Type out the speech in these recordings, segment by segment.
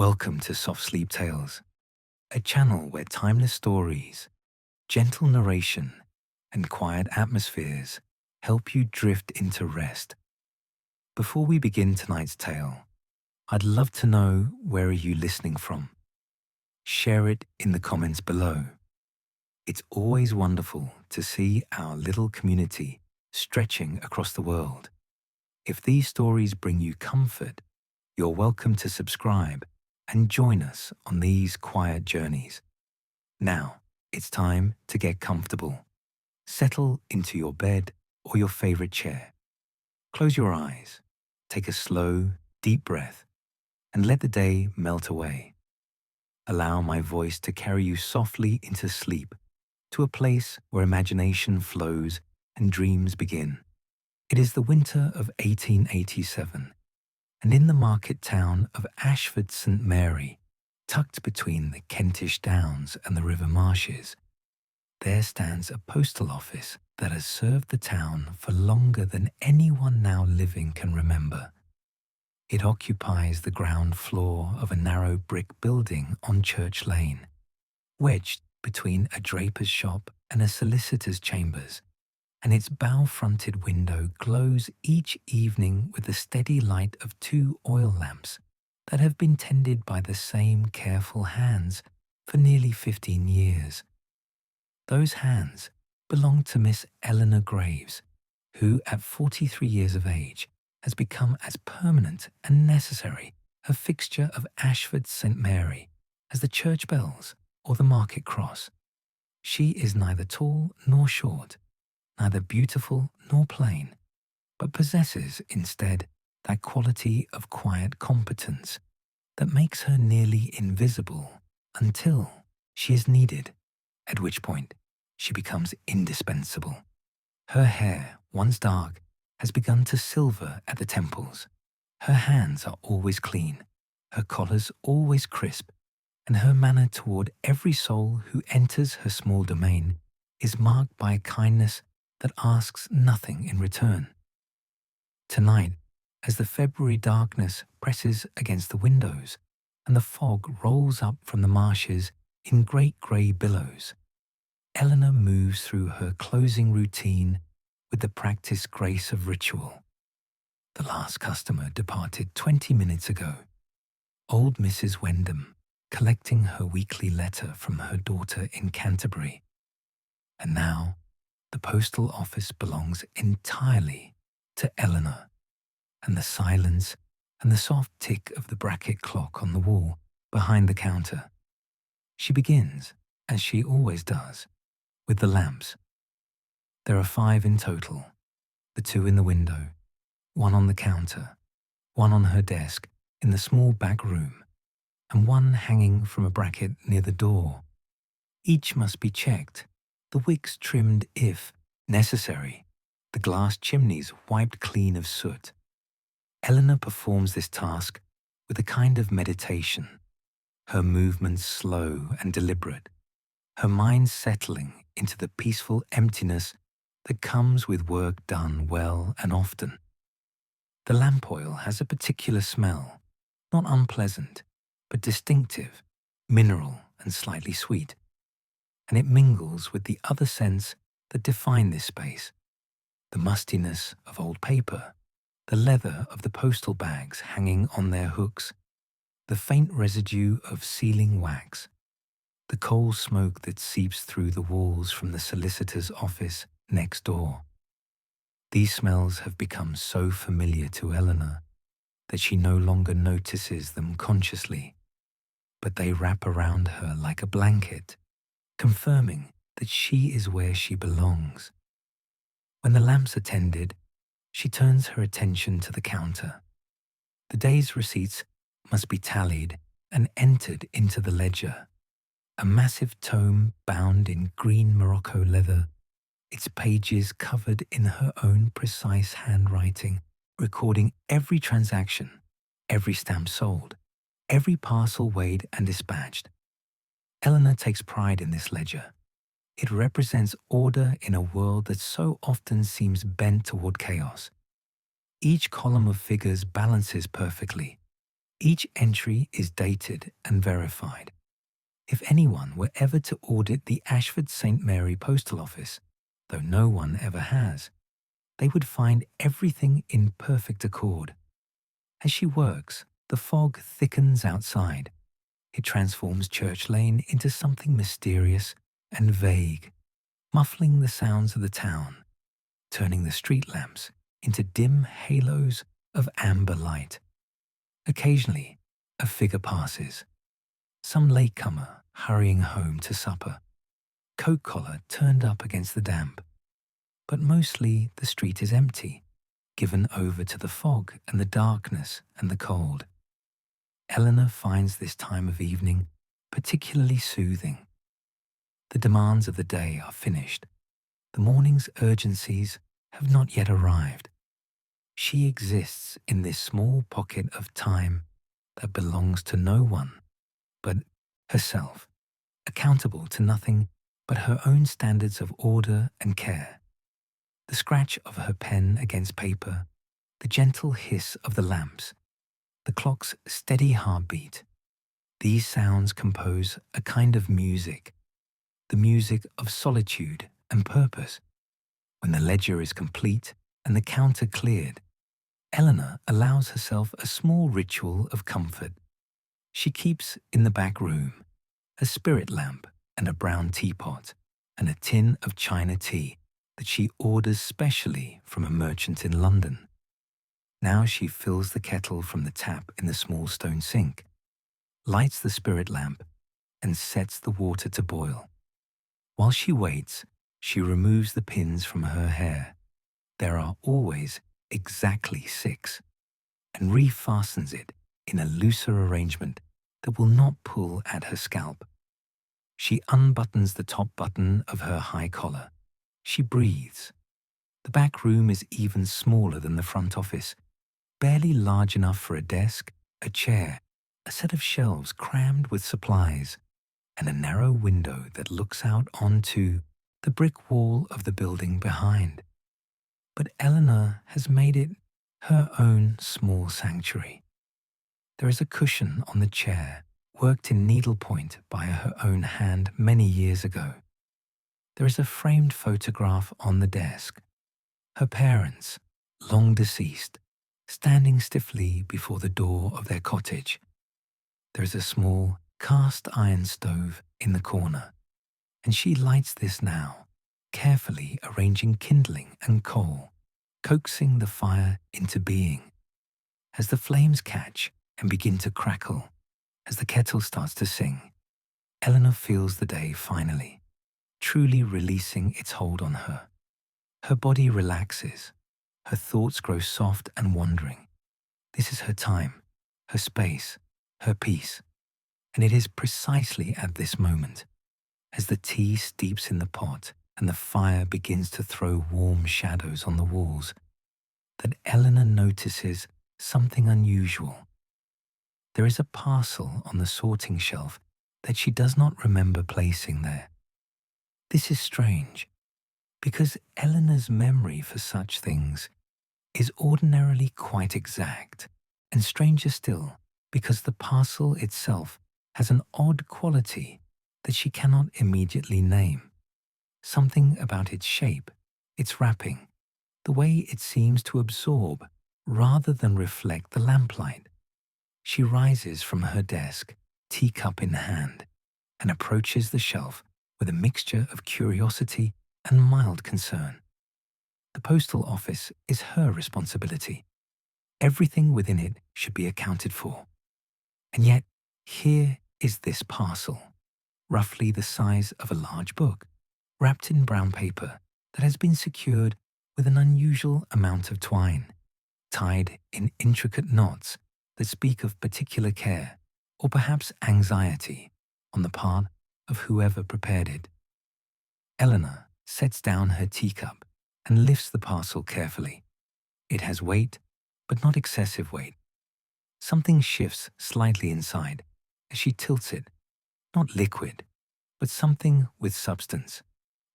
Welcome to Soft Sleep Tales, a channel where timeless stories, gentle narration, and quiet atmospheres help you drift into rest. Before we begin tonight's tale, I'd love to know, where are you listening from? Share it in the comments below. It's always wonderful to see our little community stretching across the world. If these stories bring you comfort, you're welcome to subscribe and join us on these quiet journeys. Now, it's time to get comfortable. Settle into your bed or your favorite chair. Close your eyes, take a slow, deep breath, and let the day melt away. Allow my voice to carry you softly into sleep, to a place where imagination flows and dreams begin. It is the winter of 1887, and in the market town of Ashford St. tucked between the Kentish Downs and the river marshes, there stands a postal office that has served the town for longer than anyone now living can remember. It occupies the ground floor of a narrow brick building on Church Lane, wedged between a draper's shop and a solicitor's chambers, and its bow-fronted window glows each evening with the steady light of two oil lamps that have been tended by the same careful hands for nearly 15 years. Those hands belong to Miss Eleanor Graves, who at 43 years of age has become as permanent and necessary a fixture of Ashford St. as the church bells or the market cross. She is neither tall nor short, neither beautiful nor plain, but possesses instead that quality of quiet competence that makes her nearly invisible until she is needed, at which point she becomes indispensable. Her hair, once dark, has begun to silver at the temples. Her hands are always clean, her collars always crisp, and her manner toward every soul who enters her small domain is marked by a kindness that asks nothing in return. Tonight, as the February darkness presses against the windows and the fog rolls up from the marshes in great grey billows, Eleanor moves through her closing routine with the practiced grace of ritual. The last customer departed 20 minutes ago, old Mrs. Wyndham, collecting her weekly letter from her daughter in Canterbury. And now, the postal office belongs entirely to Eleanor, and the silence and the soft tick of the bracket clock on the wall behind the counter. She begins, as she always does, with the lamps. There are 5 in total, the 2 in the window, 1 on the counter, 1 on her desk in the small back room, and 1 hanging from a bracket near the door. Each must be checked, the wicks trimmed if necessary, the glass chimneys wiped clean of soot. Eleanor performs this task with a kind of meditation, her movements slow and deliberate, her mind settling into the peaceful emptiness that comes with work done well and often. The lamp oil has a particular smell, not unpleasant, but distinctive, mineral and slightly sweet, and it mingles with the other scents that define this space: the mustiness of old paper, the leather of the postal bags hanging on their hooks, the faint residue of sealing wax, the coal smoke that seeps through the walls from the solicitor's office next door. These smells have become so familiar to Eleanor that she no longer notices them consciously, but they wrap around her like a blanket, confirming that she is where she belongs. When the lamps are tended, she turns her attention to the counter. The day's receipts must be tallied and entered into the ledger, a massive tome bound in green Morocco leather, its pages covered in her own precise handwriting, recording every transaction, every stamp sold, every parcel weighed and dispatched. Eleanor takes pride in this ledger. It represents order in a world that so often seems bent toward chaos. Each column of figures balances perfectly, Each entry is dated and verified. If anyone were ever to audit the Ashford St. Mary Postal Office, though no one ever has, they would find everything in perfect accord. As she works, the fog thickens outside. It transforms Church Lane into something mysterious and vague, muffling the sounds of the town, turning the street lamps into dim halos of amber light. Occasionally, a figure passes, some latecomer hurrying home to supper, coat collar turned up against the damp. But mostly the street is empty, given over to the fog and the darkness and the cold. Eleanor finds this time of evening particularly soothing. The demands of the day are finished. The morning's urgencies have not yet arrived. She exists in this small pocket of time that belongs to no one but herself, accountable to nothing but her own standards of order and care. The scratch of her pen against paper, the gentle hiss of the lamps, the clock's steady heartbeat. These sounds compose a kind of music, the music of solitude and purpose. When the ledger is complete and the counter cleared, Eleanor allows herself a small ritual of comfort. She keeps in the back room a spirit lamp and a brown teapot and a tin of China tea that she orders specially from a merchant in London. Now she fills the kettle from the tap in the small stone sink, lights the spirit lamp, and sets the water to boil. While she waits, she removes the pins from her hair. There are always exactly 6, and refastens it in a looser arrangement that will not pull at her scalp. She unbuttons the top button of her high collar. She breathes. The back room is even smaller than the front office, barely large enough for a desk, a chair, a set of shelves crammed with supplies, and a narrow window that looks out onto the brick wall of the building behind. But Eleanor has made it her own small sanctuary. There is a cushion on the chair, worked in needlepoint by her own hand many years ago. There is a framed photograph on the desk. Her parents, long deceased, standing stiffly before the door of their cottage. There is a small cast iron stove in the corner, and she lights this now, carefully arranging kindling and coal, coaxing the fire into being. As the flames catch and begin to crackle, as the kettle starts to sing, Eleanor feels the day finally, truly releasing its hold on her. Her body relaxes, her thoughts grow soft and wandering. This is her time, her space, her peace, and it is precisely at this moment, as the tea steeps in the pot and the fire begins to throw warm shadows on the walls, that Eleanor notices something unusual. There is a parcel on the sorting shelf that she does not remember placing there. This is strange, because Eleanor's memory for such things is ordinarily quite exact, and stranger still, because the parcel itself has an odd quality that she cannot immediately name. Something about its shape, its wrapping, the way it seems to absorb rather than reflect the lamplight. She rises from her desk, teacup in hand, and approaches the shelf with a mixture of curiosity and mild concern. The postal office is her responsibility. Everything within it should be accounted for. And yet, here is this parcel, roughly the size of a large book, wrapped in brown paper that has been secured with an unusual amount of twine, tied in intricate knots that speak of particular care or perhaps anxiety on the part of whoever prepared it. Eleanor sets down her teacup and lifts the parcel carefully. It has weight, but not excessive weight. Something shifts slightly inside as she tilts it, not liquid, but something with substance,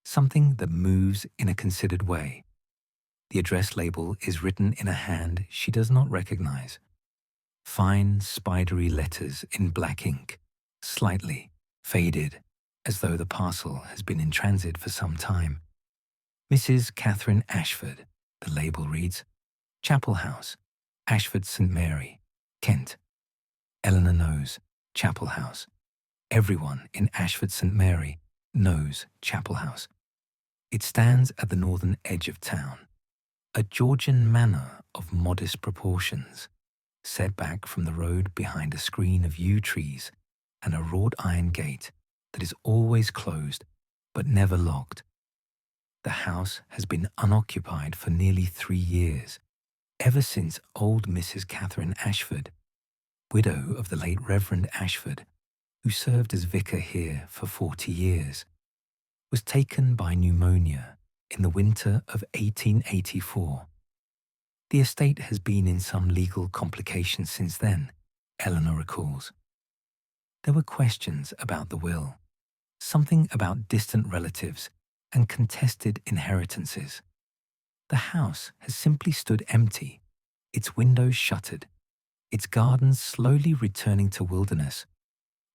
something that moves in a considered way. The address label is written in a hand she does not recognize. Fine, spidery letters in black ink, slightly faded, as though the parcel has been in transit for some time. Mrs. Catherine Ashford, the label reads. Chapel House, Ashford St. Mary, Kent. Eleanor knows Chapel House. Everyone in Ashford St. Mary knows Chapel House. It stands at the northern edge of town, a Georgian manor of modest proportions, set back from the road behind a screen of yew trees and a wrought iron gate that is always closed but never locked. The house has been unoccupied for nearly 3 years, ever since old Mrs. Catherine Ashford, widow of the late Reverend Ashford, who served as vicar here for 40 years, was taken by pneumonia in the winter of 1884. The estate has been in some legal complications since then, Eleanor recalls. There were questions about the will, something about distant relatives and contested inheritances. The house has simply stood empty, its windows shuttered, its gardens slowly returning to wilderness,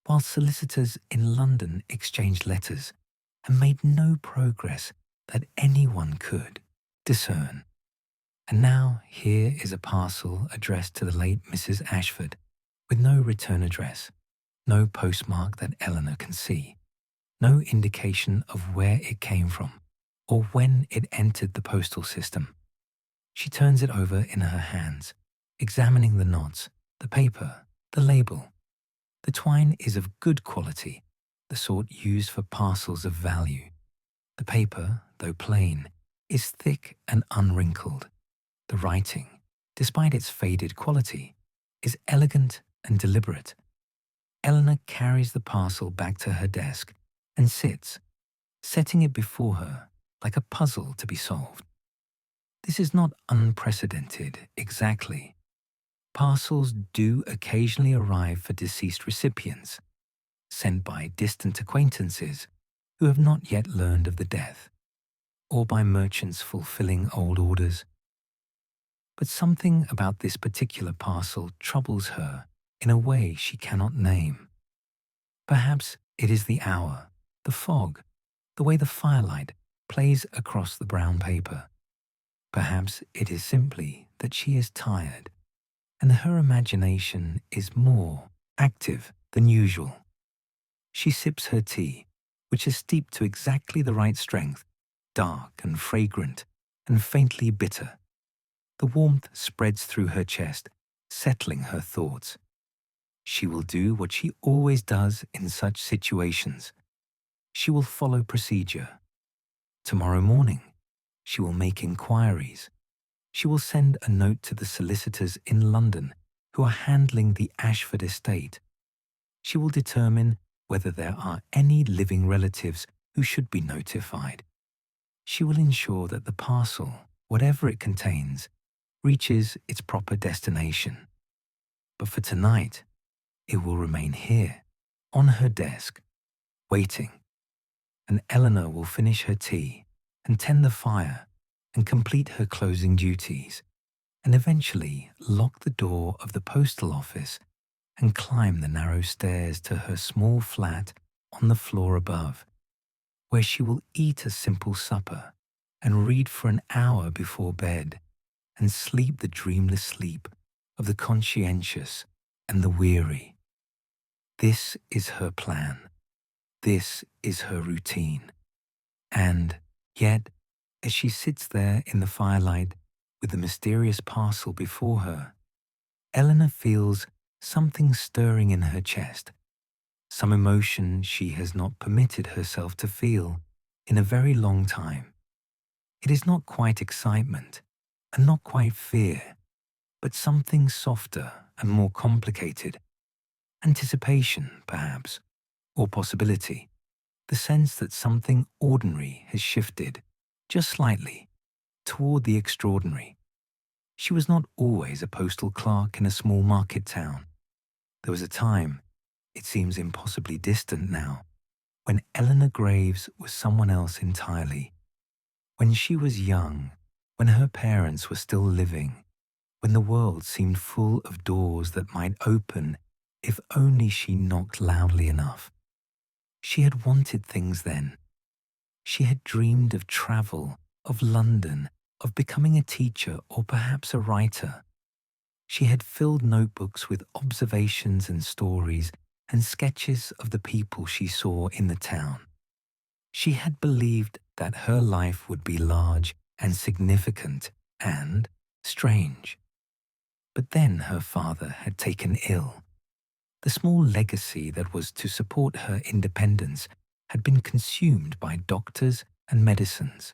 while solicitors in London exchanged letters and made no progress that anyone could discern. And now here is a parcel addressed to the late Mrs. Ashford, with no return address, no postmark that Eleanor can see, no indication of where it came from or when it entered the postal system. She turns it over in her hands, examining the knots, the paper, the label. The twine is of good quality, the sort used for parcels of value. The paper, though plain, is thick and unwrinkled. The writing, despite its faded quality, is elegant and deliberate. Eleanor carries the parcel back to her desk and sits, setting it before her like a puzzle to be solved. This is not unprecedented exactly. Parcels do occasionally arrive for deceased recipients, sent by distant acquaintances who have not yet learned of the death, or by merchants fulfilling old orders. But something about this particular parcel troubles her in a way she cannot name. Perhaps it is the hour, the fog, the way the firelight plays across the brown paper. Perhaps it is simply that she is tired, and her imagination is more active than usual. She sips her tea, which is steeped to exactly the right strength, dark and fragrant and faintly bitter. The warmth spreads through her chest, settling her thoughts. She will do what she always does in such situations. She will follow procedure. Tomorrow morning, she will make inquiries. She will send a note to the solicitors in London who are handling the Ashford estate. She will determine whether there are any living relatives who should be notified. She will ensure that the parcel, whatever it contains, reaches its proper destination. But for tonight, it will remain here, on her desk, waiting. And Eleanor will finish her tea and tend the fire and complete her closing duties, and eventually lock the door of the postal office and climb the narrow stairs to her small flat on the floor above, where she will eat a simple supper and read for an hour before bed and sleep the dreamless sleep of the conscientious and the weary. This is her plan. This is her routine. And yet, as she sits there in the firelight with the mysterious parcel before her, Eleanor feels something stirring in her chest, some emotion she has not permitted herself to feel in a very long time. It is not quite excitement and not quite fear, but something softer and more complicated. Anticipation, perhaps, or possibility, the sense that something ordinary has shifted, just slightly, toward the extraordinary. She was not always a postal clerk in a small market town. There was a time, it seems impossibly distant now, when Eleanor Graves was someone else entirely. When she was young, when her parents were still living, when the world seemed full of doors that might open if only she knocked loudly enough. She had wanted things then. She had dreamed of travel, of London, of becoming a teacher or perhaps a writer. She had filled notebooks with observations and stories and sketches of the people she saw in the town. She had believed that her life would be large and significant and strange. But then her father had taken ill. The small legacy that was to support her independence had been consumed by doctors and medicines.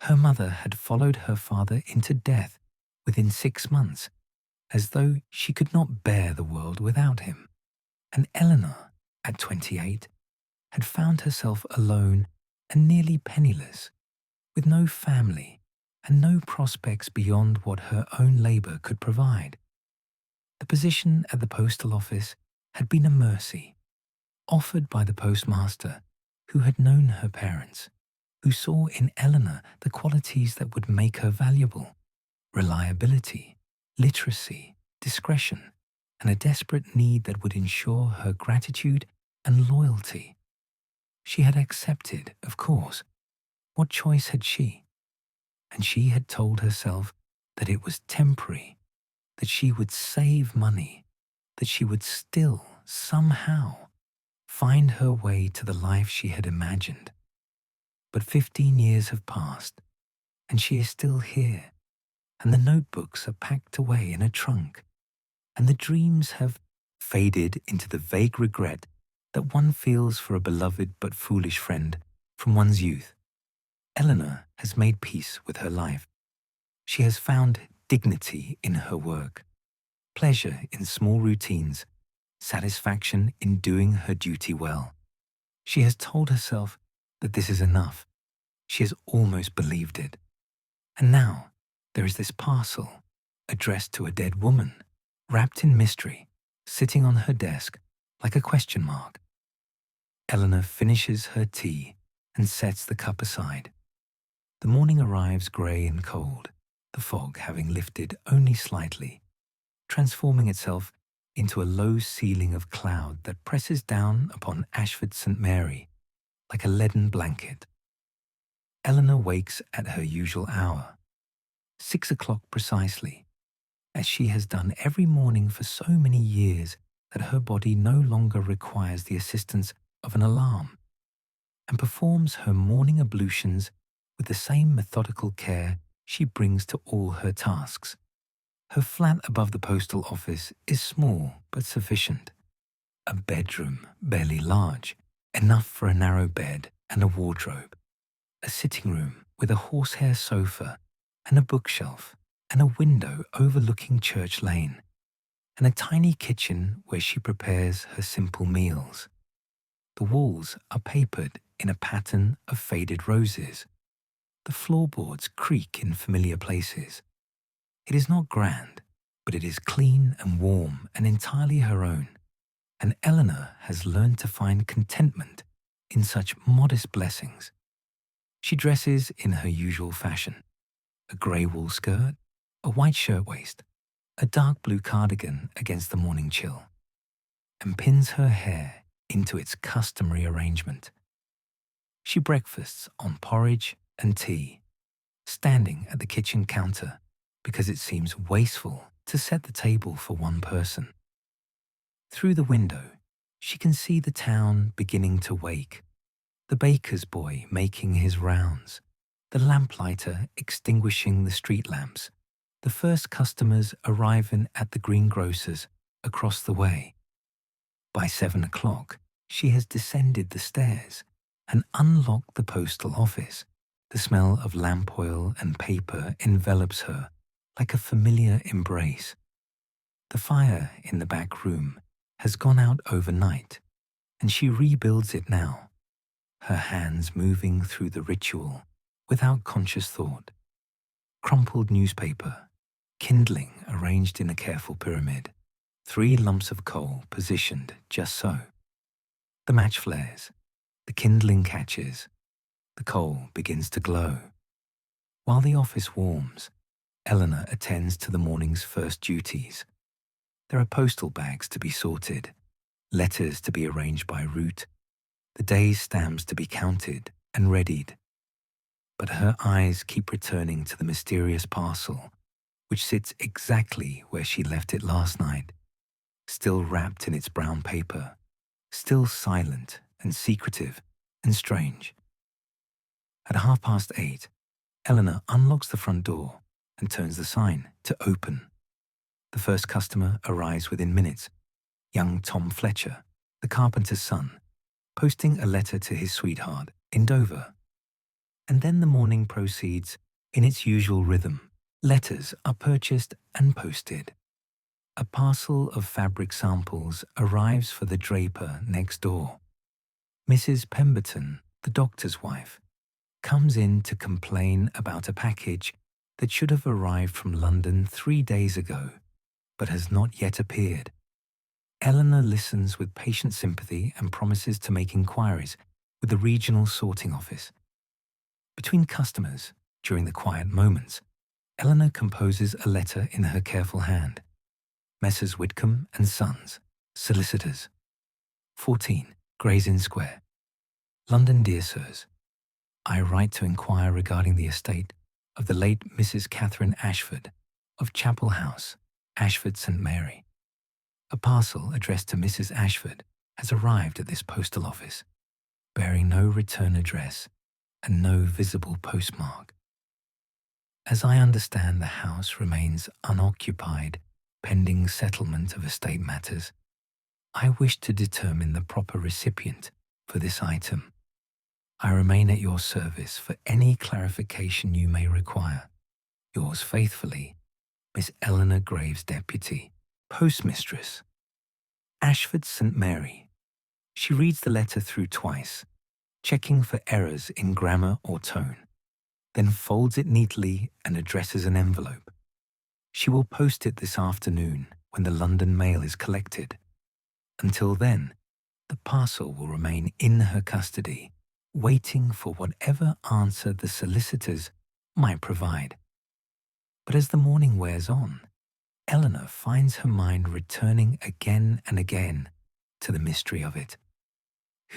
Her mother had followed her father into death within 6 months, as though she could not bear the world without him. And Eleanor, at 28, had found herself alone and nearly penniless, with no family and no prospects beyond what her own labour could provide. The position at the postal office had been a mercy, offered by the postmaster who had known her parents, who saw in Eleanor the qualities that would make her valuable: reliability, literacy, discretion, and a desperate need that would ensure her gratitude and loyalty. She had accepted, of course. What choice had she? And she had told herself that it was temporary, that she would save money, that she would still, somehow, find her way to the life she had imagined. But 15 years have passed, and she is still here, and the notebooks are packed away in a trunk, and the dreams have faded into the vague regret that one feels for a beloved but foolish friend from one's youth. Eleanor has made peace with her life. She has found dignity in her work, pleasure in small routines, satisfaction in doing her duty well. She has told herself that this is enough. She has almost believed it. And now there is this parcel, addressed to a dead woman, wrapped in mystery, sitting on her desk like a question mark. Eleanor finishes her tea and sets the cup aside. The morning arrives grey and cold, the fog having lifted only slightly, transforming itself into a low ceiling of cloud that presses down upon Ashford St like a leaden blanket. Eleanor wakes at her usual hour, 6 o'clock precisely, as she has done every morning for so many years that her body no longer requires the assistance of an alarm, and performs her morning ablutions with the same methodical care she brings to all her tasks. Her flat above the postal office is small but sufficient. A bedroom barely large, enough for a narrow bed and a wardrobe. A sitting room with a horsehair sofa and a bookshelf and a window overlooking Church Lane, and a tiny kitchen where she prepares her simple meals. The walls are papered in a pattern of faded roses. The floorboards creak in familiar places. It is not grand, but it is clean and warm and entirely her own, and Eleanor has learned to find contentment in such modest blessings. She dresses in her usual fashion: a grey wool skirt, a white shirtwaist, a dark blue cardigan against the morning chill, and pins her hair into its customary arrangement. She breakfasts on porridge and tea, standing at the kitchen counter because it seems wasteful to set the table for one person. Through the window, she can see the town beginning to wake, the baker's boy making his rounds, the lamplighter extinguishing the street lamps, the first customers arriving at the greengrocer's across the way. By 7 o'clock, she has descended the stairs and unlocked the postal office. The smell of lamp oil and paper envelops her like a familiar embrace. The fire in the back room has gone out overnight, and she rebuilds it now, her hands moving through the ritual without conscious thought. Crumpled newspaper, kindling arranged in a careful pyramid, 3 lumps of coal positioned just so. The match flares, the kindling catches, the coal begins to glow. While the office warms, Eleanor attends to the morning's first duties. There are postal bags to be sorted, letters to be arranged by route, the day's stamps to be counted and readied. But her eyes keep returning to the mysterious parcel, which sits exactly where she left it last night, still wrapped in its brown paper, still silent and secretive and strange. At 8:30, Eleanor unlocks the front door and turns the sign to open. The first customer arrives within minutes, young Tom Fletcher, the carpenter's son, posting a letter to his sweetheart in Dover. And then the morning proceeds in its usual rhythm. Letters are purchased and posted. A parcel of fabric samples arrives for the draper next door. Mrs. Pemberton, the doctor's wife, comes in to complain about a package that should have arrived from London 3 days ago, but has not yet appeared. Eleanor listens with patient sympathy and promises to make inquiries with the regional sorting office. Between customers, during the quiet moments, Eleanor composes a letter in her careful hand. Messrs. Whitcomb and Sons, Solicitors, 14 Gray's Inn Square. London, dear sirs. I write to inquire regarding the estate of the late Mrs. Catherine Ashford of Chapel House, Ashford St. Mary. A parcel addressed to Mrs. Ashford has arrived at this postal office, bearing no return address and no visible postmark. As I understand the house remains unoccupied pending settlement of estate matters, I wish to determine the proper recipient for this item. I remain at your service for any clarification you may require. Yours faithfully, Miss Eleanor Graves, Deputy, Postmistress, Ashford St. Mary. She reads the letter through twice, checking for errors in grammar or tone, then folds it neatly and addresses an envelope. She will post it this afternoon when the London mail is collected. Until then, the parcel will remain in her custody, waiting for whatever answer the solicitors might provide. But as the morning wears on, Eleanor finds her mind returning again and again to the mystery of it.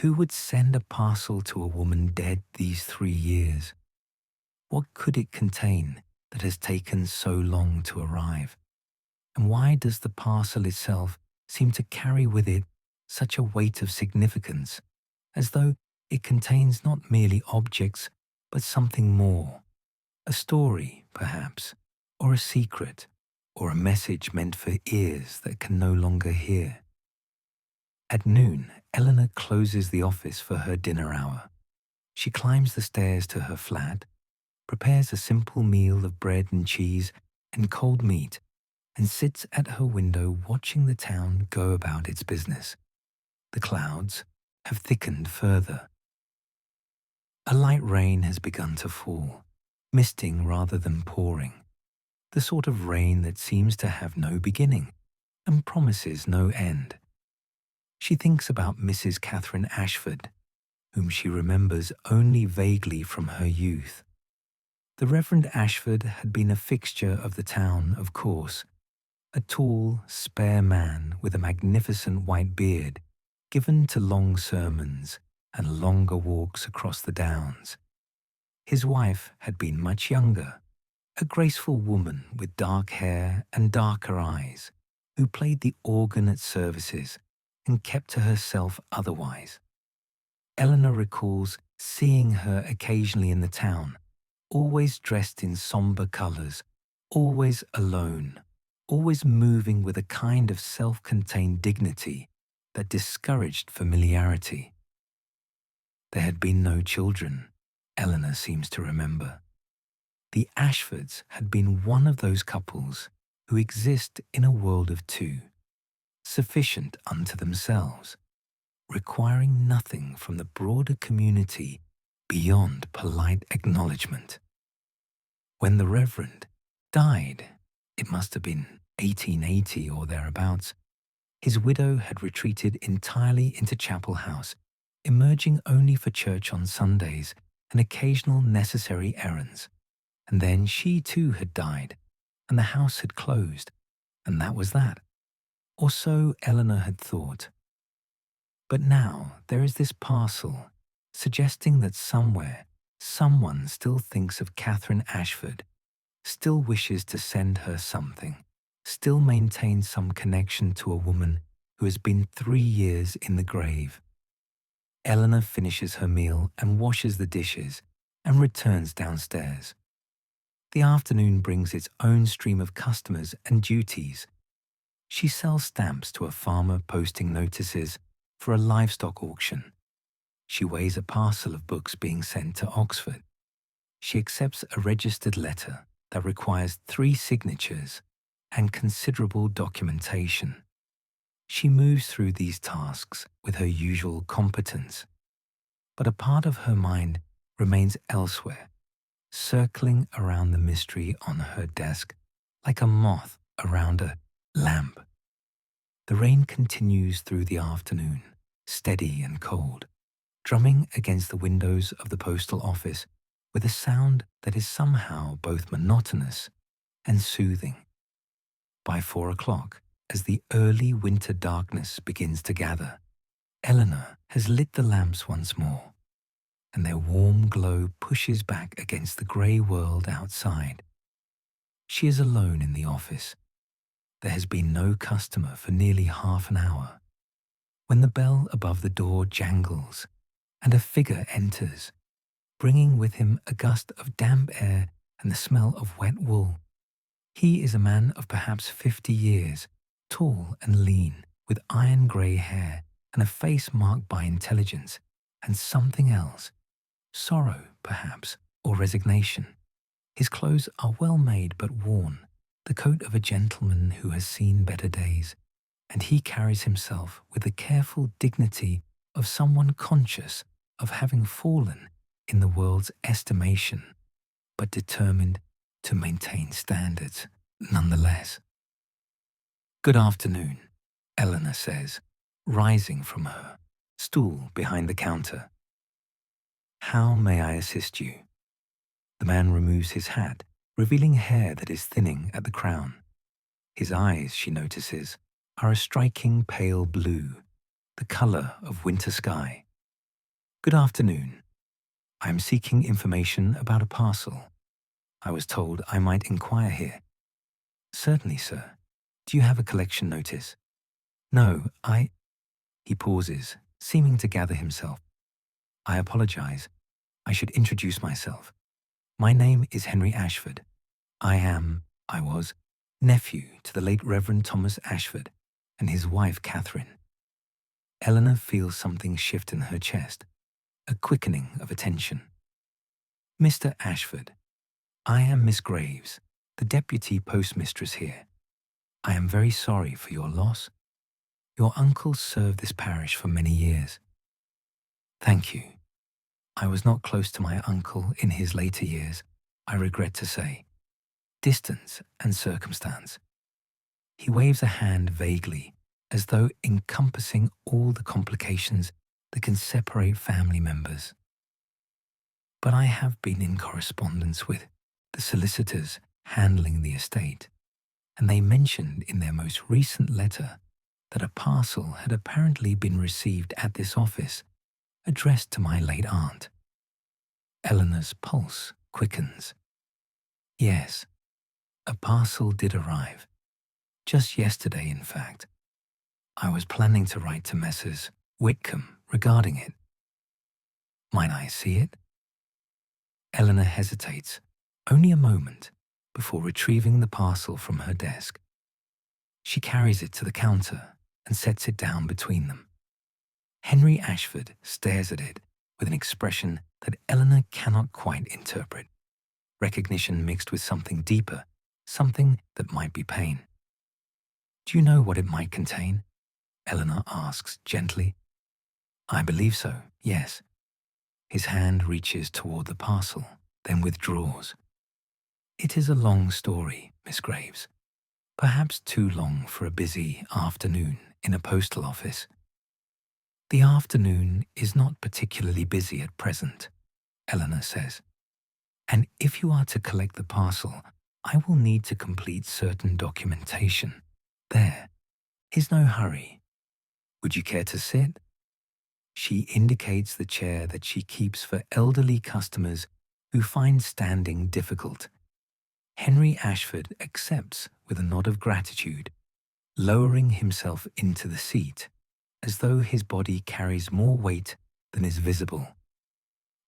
Who would send a parcel to a woman dead these 3 years? What could it contain that has taken so long to arrive? And why does the parcel itself seem to carry with it such a weight of significance, as though it contains not merely objects, but something more? A story, perhaps, or a secret, or a message meant for ears that can no longer hear. At noon, Eleanor closes the office for her dinner hour. She climbs the stairs to her flat, prepares a simple meal of bread and cheese and cold meat, and sits at her window watching the town go about its business. The clouds have thickened further. A light rain has begun to fall, misting rather than pouring, the sort of rain that seems to have no beginning and promises no end. She thinks about Mrs. Catherine Ashford, whom she remembers only vaguely from her youth. The Reverend Ashford had been a fixture of the town, of course, a tall, spare man with a magnificent white beard, given to long sermons and longer walks across the downs. His wife had been much younger, a graceful woman with dark hair and darker eyes, who played the organ at services and kept to herself otherwise. Eleanor recalls seeing her occasionally in the town, always dressed in sombre colours, always alone, always moving with a kind of self-contained dignity that discouraged familiarity. There had been no children, Eleanor seems to remember. The Ashfords had been one of those couples who exist in a world of two, sufficient unto themselves, requiring nothing from the broader community beyond polite acknowledgement. When the Reverend died, it must have been 1880 or thereabouts, his widow had retreated entirely into Chapel House, emerging only for church on Sundays and occasional necessary errands. And then she too had died, and the house had closed, and that was that. Or so Eleanor had thought. But now there is this parcel, suggesting that somewhere, someone still thinks of Catherine Ashford, still wishes to send her something, still maintains some connection to a woman who has been 3 years in the grave. Eleanor finishes her meal and washes the dishes and returns downstairs. The afternoon brings its own stream of customers and duties. She sells stamps to a farmer posting notices for a livestock auction. She weighs a parcel of books being sent to Oxford. She accepts a registered letter that requires 3 signatures and considerable documentation. She moves through these tasks with her usual competence, but a part of her mind remains elsewhere, circling around the mystery on her desk like a moth around a lamp. The rain continues through the afternoon, steady and cold, drumming against the windows of the postal office with a sound that is somehow both monotonous and soothing. By 4 o'clock, as the early winter darkness begins to gather, Eleanor has lit the lamps once more, and their warm glow pushes back against the grey world outside. She is alone in the office. There has been no customer for nearly half an hour. When the bell above the door jangles and a figure enters, bringing with him a gust of damp air and the smell of wet wool. He is a man of perhaps 50 years, tall and lean, with iron grey hair and a face marked by intelligence and something else, sorrow perhaps, or resignation. His clothes are well made but worn, the coat of a gentleman who has seen better days, and he carries himself with the careful dignity of someone conscious of having fallen in the world's estimation, but determined to maintain standards nonetheless. "Good afternoon," Eleanor says, rising from her stool behind the counter. "How may I assist you?" The man removes his hat, revealing hair that is thinning at the crown. His eyes, she notices, are a striking pale blue, the colour of winter sky. "Good afternoon. I am seeking information about a parcel. I was told I might inquire here." "Certainly, sir. Do you have a collection notice?" "No, He pauses, seeming to gather himself. "I apologize. I should introduce myself. My name is Henry Ashford. I was, nephew to the late Reverend Thomas Ashford and his wife Catherine." Eleanor feels something shift in her chest, a quickening of attention. "Mr. Ashford, I am Miss Graves, the deputy postmistress here. I am very sorry for your loss. Your uncle served this parish for many years." "Thank you. I was not close to my uncle in his later years, I regret to say. Distance and circumstance." He waves a hand vaguely, as though encompassing all the complications that can separate family members. "But I have been in correspondence with the solicitors handling the estate, and they mentioned in their most recent letter that a parcel had apparently been received at this office, addressed to my late aunt." Eleanor's pulse quickens. "Yes, a parcel did arrive. Just yesterday, in fact. I was planning to write to Messrs. Whitcomb regarding it." "Might I see it?" Eleanor hesitates, only a moment, before retrieving the parcel from her desk. She carries it to the counter and sets it down between them. Henry Ashford stares at it with an expression that Eleanor cannot quite interpret, recognition mixed with something deeper, something that might be pain. "Do you know what it might contain?" Eleanor asks gently. "I believe so, yes." His hand reaches toward the parcel, then withdraws. "It is a long story, Miss Graves. Perhaps too long for a busy afternoon in a postal office." "The afternoon is not particularly busy at present," Eleanor says. "And if you are to collect the parcel, I will need to complete certain documentation. There, is no hurry. Would you care to sit? She indicates the chair that she keeps for elderly customers who find standing difficult. Henry Ashford accepts with a nod of gratitude, lowering himself into the seat, as though his body carries more weight than is visible.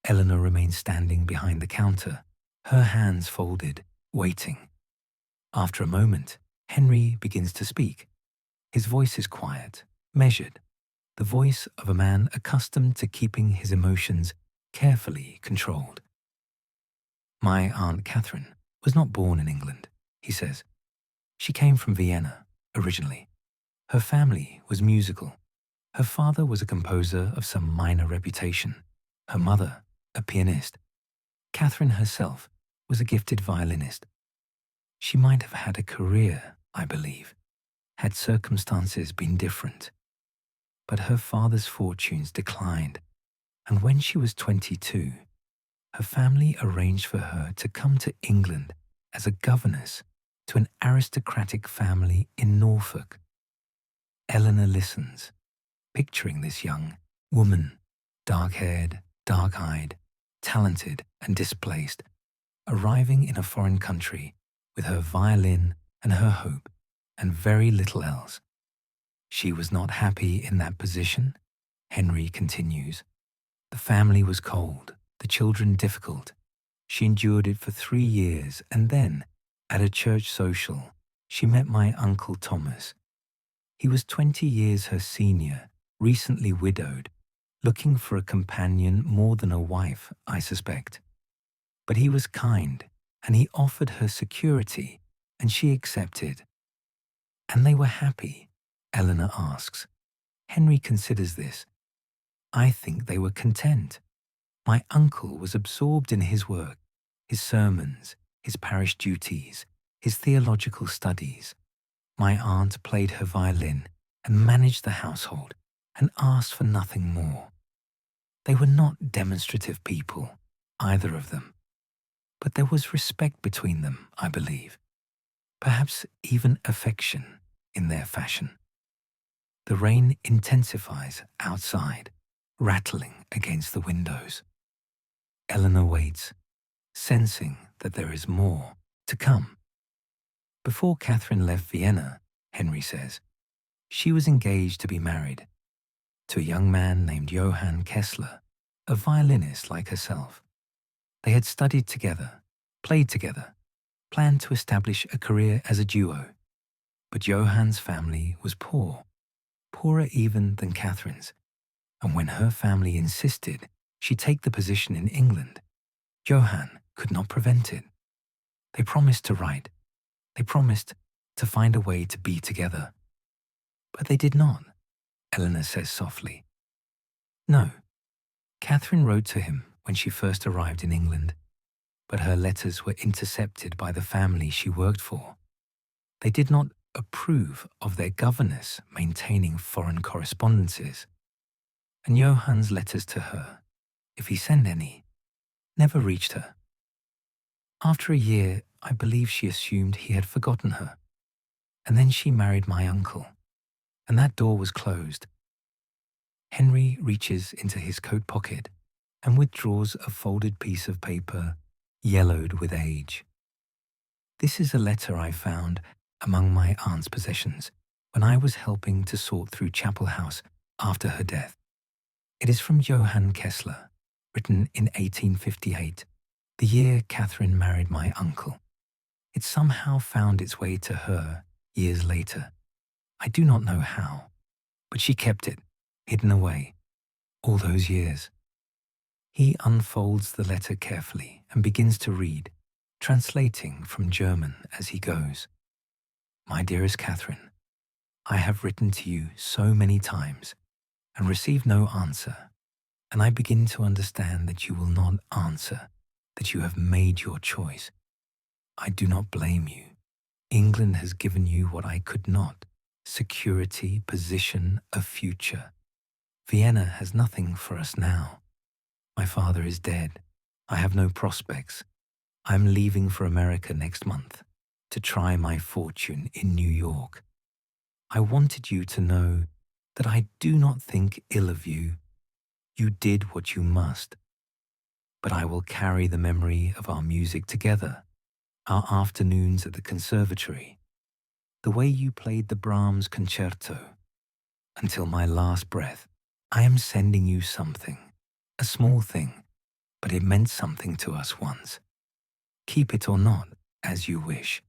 Eleanor remains standing behind the counter, her hands folded, waiting. After a moment, Henry begins to speak. His voice is quiet, measured, the voice of a man accustomed to keeping his emotions carefully controlled. My Aunt Catherine was not born in England, he says. She came from Vienna, originally. Her family was musical. Her father was a composer of some minor reputation. Her mother, a pianist. Catherine herself was a gifted violinist. She might have had a career, I believe, had circumstances been different. But her father's fortunes declined, and when she was 22, her family arranged for her to come to England as a governess to an aristocratic family in Norfolk. Eleanor listens, picturing this young woman, dark-haired, dark-eyed, talented and displaced, arriving in a foreign country with her violin and her hope and very little else. She was not happy in that position, Henry continues. The family was cold, the children difficult. She endured it for 3 years, and then, at a church social, she met my Uncle Thomas. He was 20 years her senior, recently widowed, looking for a companion more than a wife, I suspect. But he was kind, and he offered her security, and she accepted. And they were happy, Eleanor asks. Henry considers this. I think they were content. My uncle was absorbed in his work, his sermons, his parish duties, his theological studies. My aunt played her violin and managed the household and asked for nothing more. They were not demonstrative people, either of them. But there was respect between them, I believe. Perhaps even affection in their fashion. The rain intensifies outside, rattling against the windows. Eleanor waits, sensing that there is more to come. Before Catherine left Vienna, Henry says, she was engaged to be married to a young man named Johann Kessler, a violinist like herself. They had studied together, played together, planned to establish a career as a duo. But Johann's family was poor, poorer even than Catherine's, and when her family insisted she take the position in England, Johann could not prevent it. They promised to write. They promised to find a way to be together. But they did not, Eleanor says softly. No, Catherine wrote to him when she first arrived in England, but her letters were intercepted by the family she worked for. They did not approve of their governess maintaining foreign correspondences, and Johann's letters to her, if he sent any, never reached her. After a year, I believe she assumed he had forgotten her, and then she married my uncle, and that door was closed. Henry reaches into his coat pocket and withdraws a folded piece of paper, yellowed with age. This is a letter I found among my aunt's possessions when I was helping to sort through Chapel House after her death. It is from Johann Kessler, written in 1858, the year Catherine married my uncle. It somehow found its way to her years later. I do not know how, but she kept it, hidden away, all those years. He unfolds the letter carefully and begins to read, translating from German as he goes. My dearest Catherine, I have written to you so many times and received no answer, and I begin to understand that you will not answer, that you have made your choice. I do not blame you. England has given you what I could not: security, position, a future. Vienna has nothing for us now. My father is dead. I have no prospects. I am leaving for America next month. to try my fortune in New York. I wanted you to know that I do not think ill of you. You did what you must. But I will carry the memory of our music together, our afternoons at the conservatory, the way you played the Brahms concerto. Until my last breath, I am sending you something, a small thing, but it meant something to us once. Keep it or not, as you wish.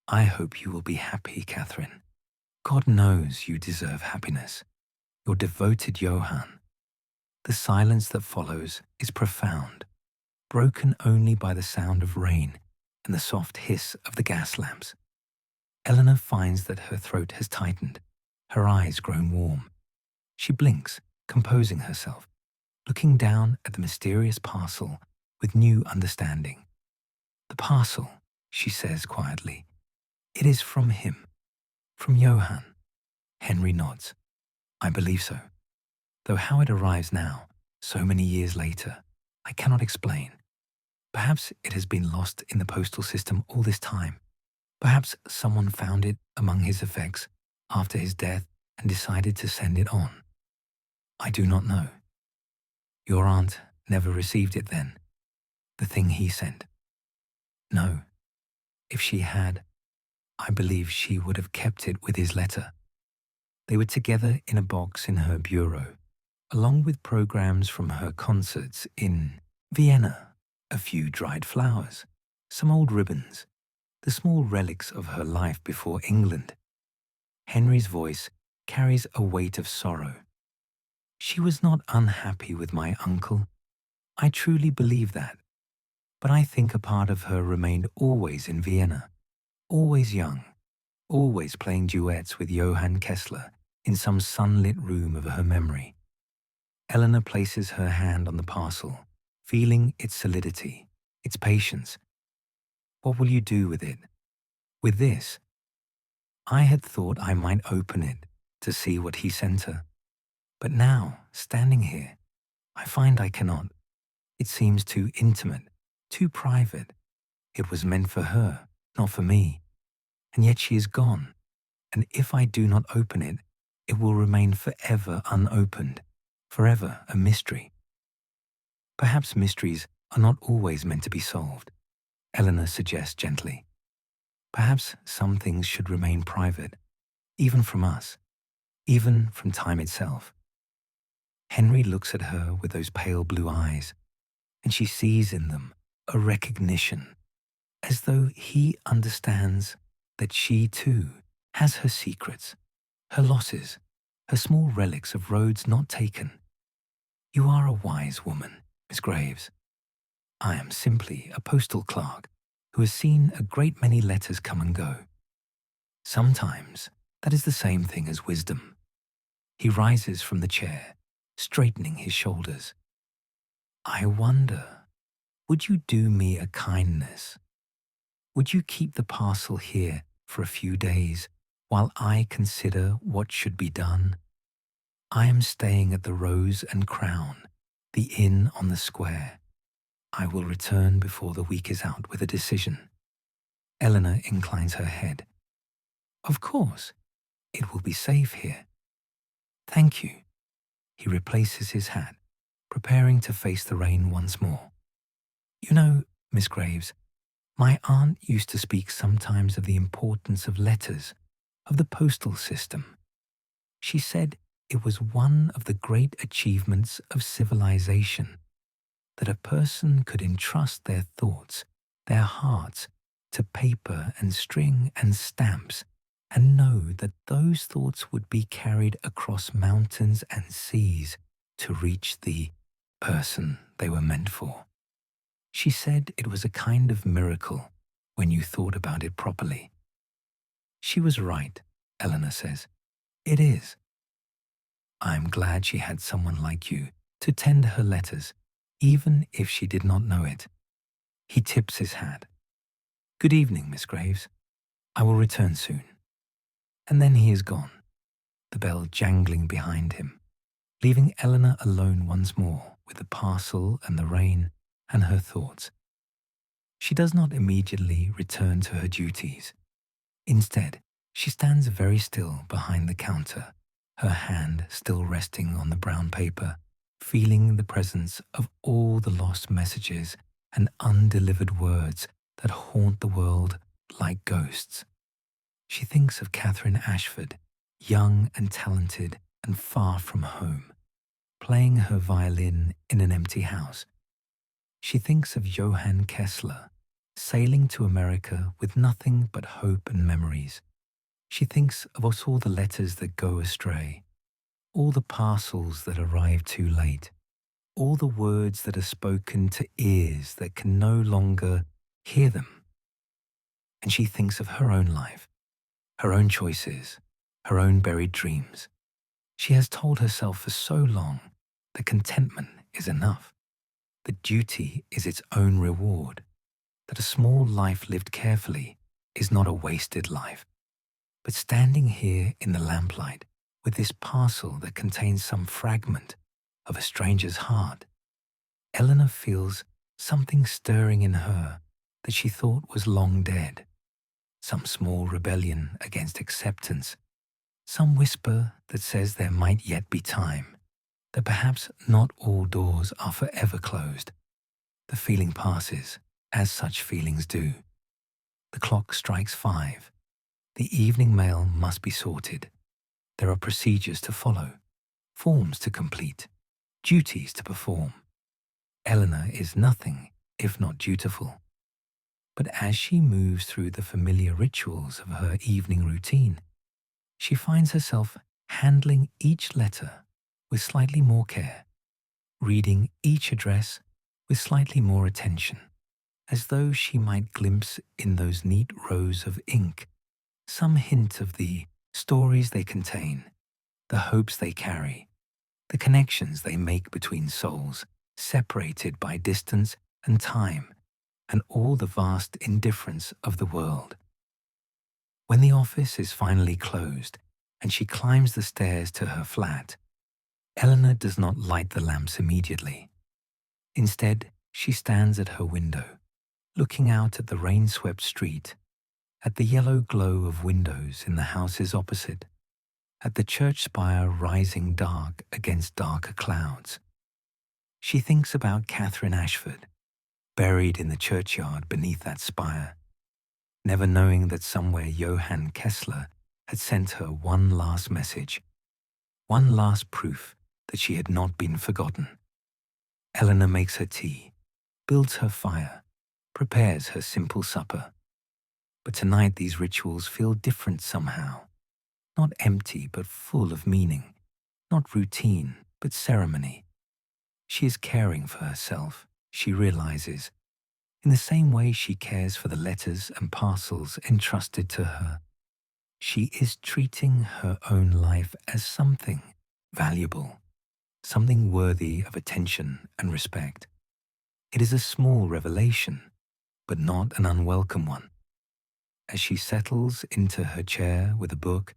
I hope you will be happy, Catherine. God knows you deserve happiness. Your devoted Johann. The silence that follows is profound, broken only by the sound of rain and the soft hiss of the gas lamps. Eleanor finds that her throat has tightened, her eyes grown warm. She blinks, composing herself, looking down at the mysterious parcel with new understanding. The parcel, she says quietly. It is from him, from Johann. Henry nods. I believe so. Though how it arrives now, so many years later, I cannot explain. Perhaps it has been lost in the postal system all this time. Perhaps someone found it among his effects after his death and decided to send it on. I do not know. Your aunt never received it then, the thing he sent. No. If she had, I believe she would have kept it with his letter. They were together in a box in her bureau, along with programs from her concerts in Vienna, a few dried flowers, some old ribbons, the small relics of her life before England. Henry's voice carries a weight of sorrow. She was not unhappy with my uncle. I truly believe that. But I think a part of her remained always in Vienna, always young, always playing duets with Johann Kessler in some sunlit room of her memory. Eleanor places her hand on the parcel, feeling its solidity, its patience. What will you do with it? With this? I had thought I might open it to see what he sent her. But now, standing here, I find I cannot. It seems too intimate, too private. It was meant for her, not for me. And yet she is gone. And if I do not open it, it will remain forever unopened, forever a mystery. Perhaps mysteries are not always meant to be solved, Eleanor suggests gently. Perhaps some things should remain private, even from us, even from time itself. Henry looks at her with those pale blue eyes, and she sees in them a recognition, as though he understands that she too has her secrets, her losses, her small relics of roads not taken. You are a wise woman, Miss Graves. I am simply a postal clerk who has seen a great many letters come and go. Sometimes that is the same thing as wisdom. He rises from the chair, straightening his shoulders. I wonder, would you do me a kindness? Would you keep the parcel here for a few days while I consider what should be done? I am staying at the Rose and Crown, the inn on the square. I will return before the week is out with a decision. Eleanor inclines her head. Of course, it will be safe here. Thank you. He replaces his hat, preparing to face the rain once more. You know, Miss Graves, my aunt used to speak sometimes of the importance of letters, of the postal system. She said it was one of the great achievements of civilization, that a person could entrust their thoughts, their hearts, to paper and string and stamps, and know that those thoughts would be carried across mountains and seas to reach the person they were meant for. She said it was a kind of miracle when you thought about it properly. She was right, Eleanor says. It is. I am glad she had someone like you to tend her letters, even if she did not know it. He tips his hat. Good evening, Miss Graves. I will return soon. And then he is gone, the bell jangling behind him, leaving Eleanor alone once more with the parcel and the rain and her thoughts. She does not immediately return to her duties. Instead, she stands very still behind the counter, her hand still resting on the brown paper, feeling the presence of all the lost messages and undelivered words that haunt the world like ghosts. She thinks of Catherine Ashford, young and talented and far from home, playing her violin in an empty house. She thinks of Johann Kessler, sailing to America with nothing but hope and memories. She thinks of all the letters that go astray, all the parcels that arrive too late, all the words that are spoken to ears that can no longer hear them. And she thinks of her own life, her own choices, her own buried dreams. She has told herself for so long that contentment is enough, that duty is its own reward, that a small life lived carefully is not a wasted life. But standing here in the lamplight with this parcel that contains some fragment of a stranger's heart, Eleanor feels something stirring in her that she thought was long dead, some small rebellion against acceptance, some whisper that says there might yet be time, that perhaps not all doors are forever closed. The feeling passes, as such feelings do. The clock strikes 5. The evening mail must be sorted. There are procedures to follow, forms to complete, duties to perform. Eleanor is nothing if not dutiful. But as she moves through the familiar rituals of her evening routine, she finds herself handling each letter with slightly more care, reading each address with slightly more attention, as though she might glimpse in those neat rows of ink some hint of the stories they contain, the hopes they carry, the connections they make between souls separated by distance and time and all the vast indifference of the world. When the office is finally closed and she climbs the stairs to her flat, Eleanor does not light the lamps immediately. Instead, she stands at her window, looking out at the rain-swept street, at the yellow glow of windows in the houses opposite, at the church spire rising dark against darker clouds. She thinks about Catherine Ashford, buried in the churchyard beneath that spire, never knowing that somewhere Johann Kessler had sent her one last message, one last proof that she had not been forgotten. Eleanor makes her tea, builds her fire, prepares her simple supper. But tonight these rituals feel different somehow, not empty but full of meaning, not routine but ceremony. She is caring for herself, she realizes, in the same way she cares for the letters and parcels entrusted to her. She is treating her own life as something valuable, something worthy of attention and respect. It is a small revelation, but not an unwelcome one. As she settles into her chair with a book,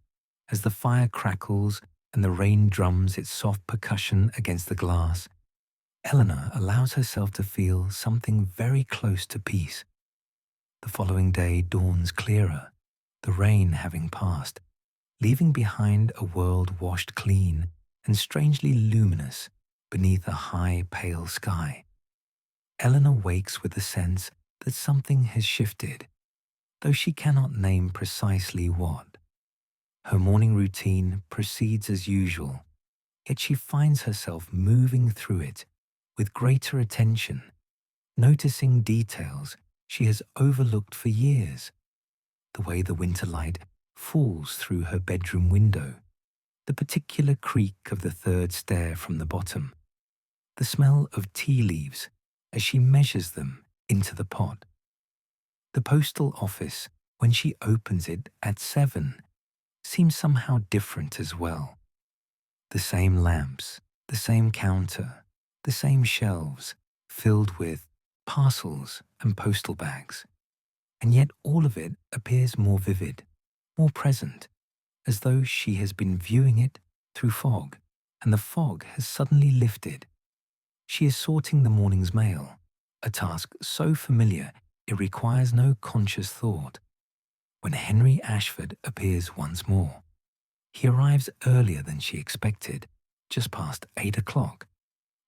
as the fire crackles and the rain drums its soft percussion against the glass, Eleanor allows herself to feel something very close to peace. The following day dawns clearer, the rain having passed, leaving behind a world washed clean and strangely luminous beneath a high, pale sky. Eleanor wakes with the sense that something has shifted, though she cannot name precisely what. Her morning routine proceeds as usual, yet she finds herself moving through it with greater attention, noticing details she has overlooked for years. The way the winter light falls through her bedroom window, the particular creak of the third stair from the bottom, the smell of tea leaves as she measures them into the pot. The postal office, when she opens it at 7, seems somehow different as well. The same lamps, the same counter, the same shelves filled with parcels and postal bags. And yet all of it appears more vivid, more present, as though she has been viewing it through fog, and the fog has suddenly lifted. She is sorting the morning's mail, a task so familiar It requires no conscious thought. When Henry Ashford appears once more, he arrives earlier than she expected, just past 8 o'clock,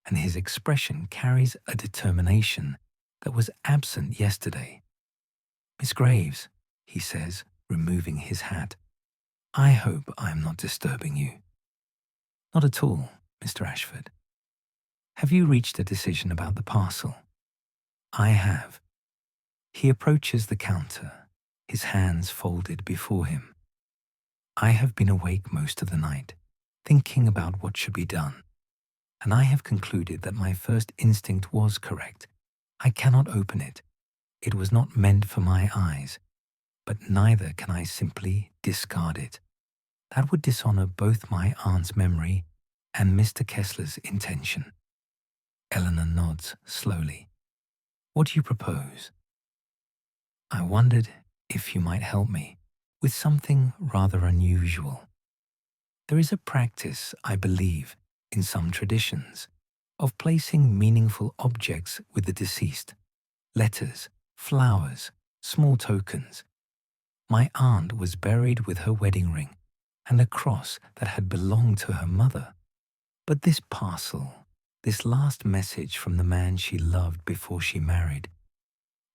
and his expression carries a determination that was absent yesterday. "Miss Graves," he says, removing his hat, "I hope I am not disturbing you." "Not at all, Mr. Ashford." "Have you reached a decision about the parcel?" "I have." He approaches the counter, his hands folded before him. "I have been awake most of the night, thinking about what should be done, and I have concluded that my first instinct was correct. I cannot open it. It was not meant for my eyes, but neither can I simply discard it. That would dishonor both my aunt's memory and Mr. Kessler's intention." Eleanor nods slowly. "What do you propose?" "I wondered if you might help me with something rather unusual. There is a practice, I believe, in some traditions, of placing meaningful objects with the deceased. Letters, flowers, small tokens. My aunt was buried with her wedding ring and a cross that had belonged to her mother. But this parcel, this last message from the man she loved before she married,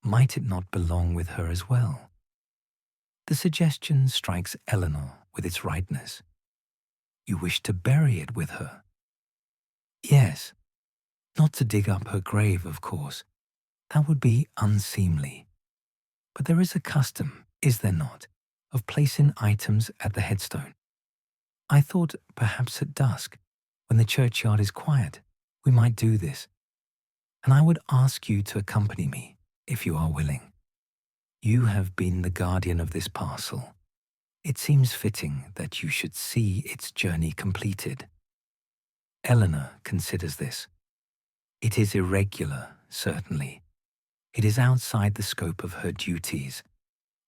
might it not belong with her as well?" The suggestion strikes Eleanor with its rightness. "You wish to bury it with her?" "Yes. Not to dig up her grave, of course. That would be unseemly. But there is a custom, is there not, of placing items at the headstone. I thought perhaps at dusk, when the churchyard is quiet, we might do this. And I would ask you to accompany me, if you are willing. You have been the guardian of this parcel. It seems fitting that you should see its journey completed." Eleanor considers this. It is irregular, certainly. It is outside the scope of her duties.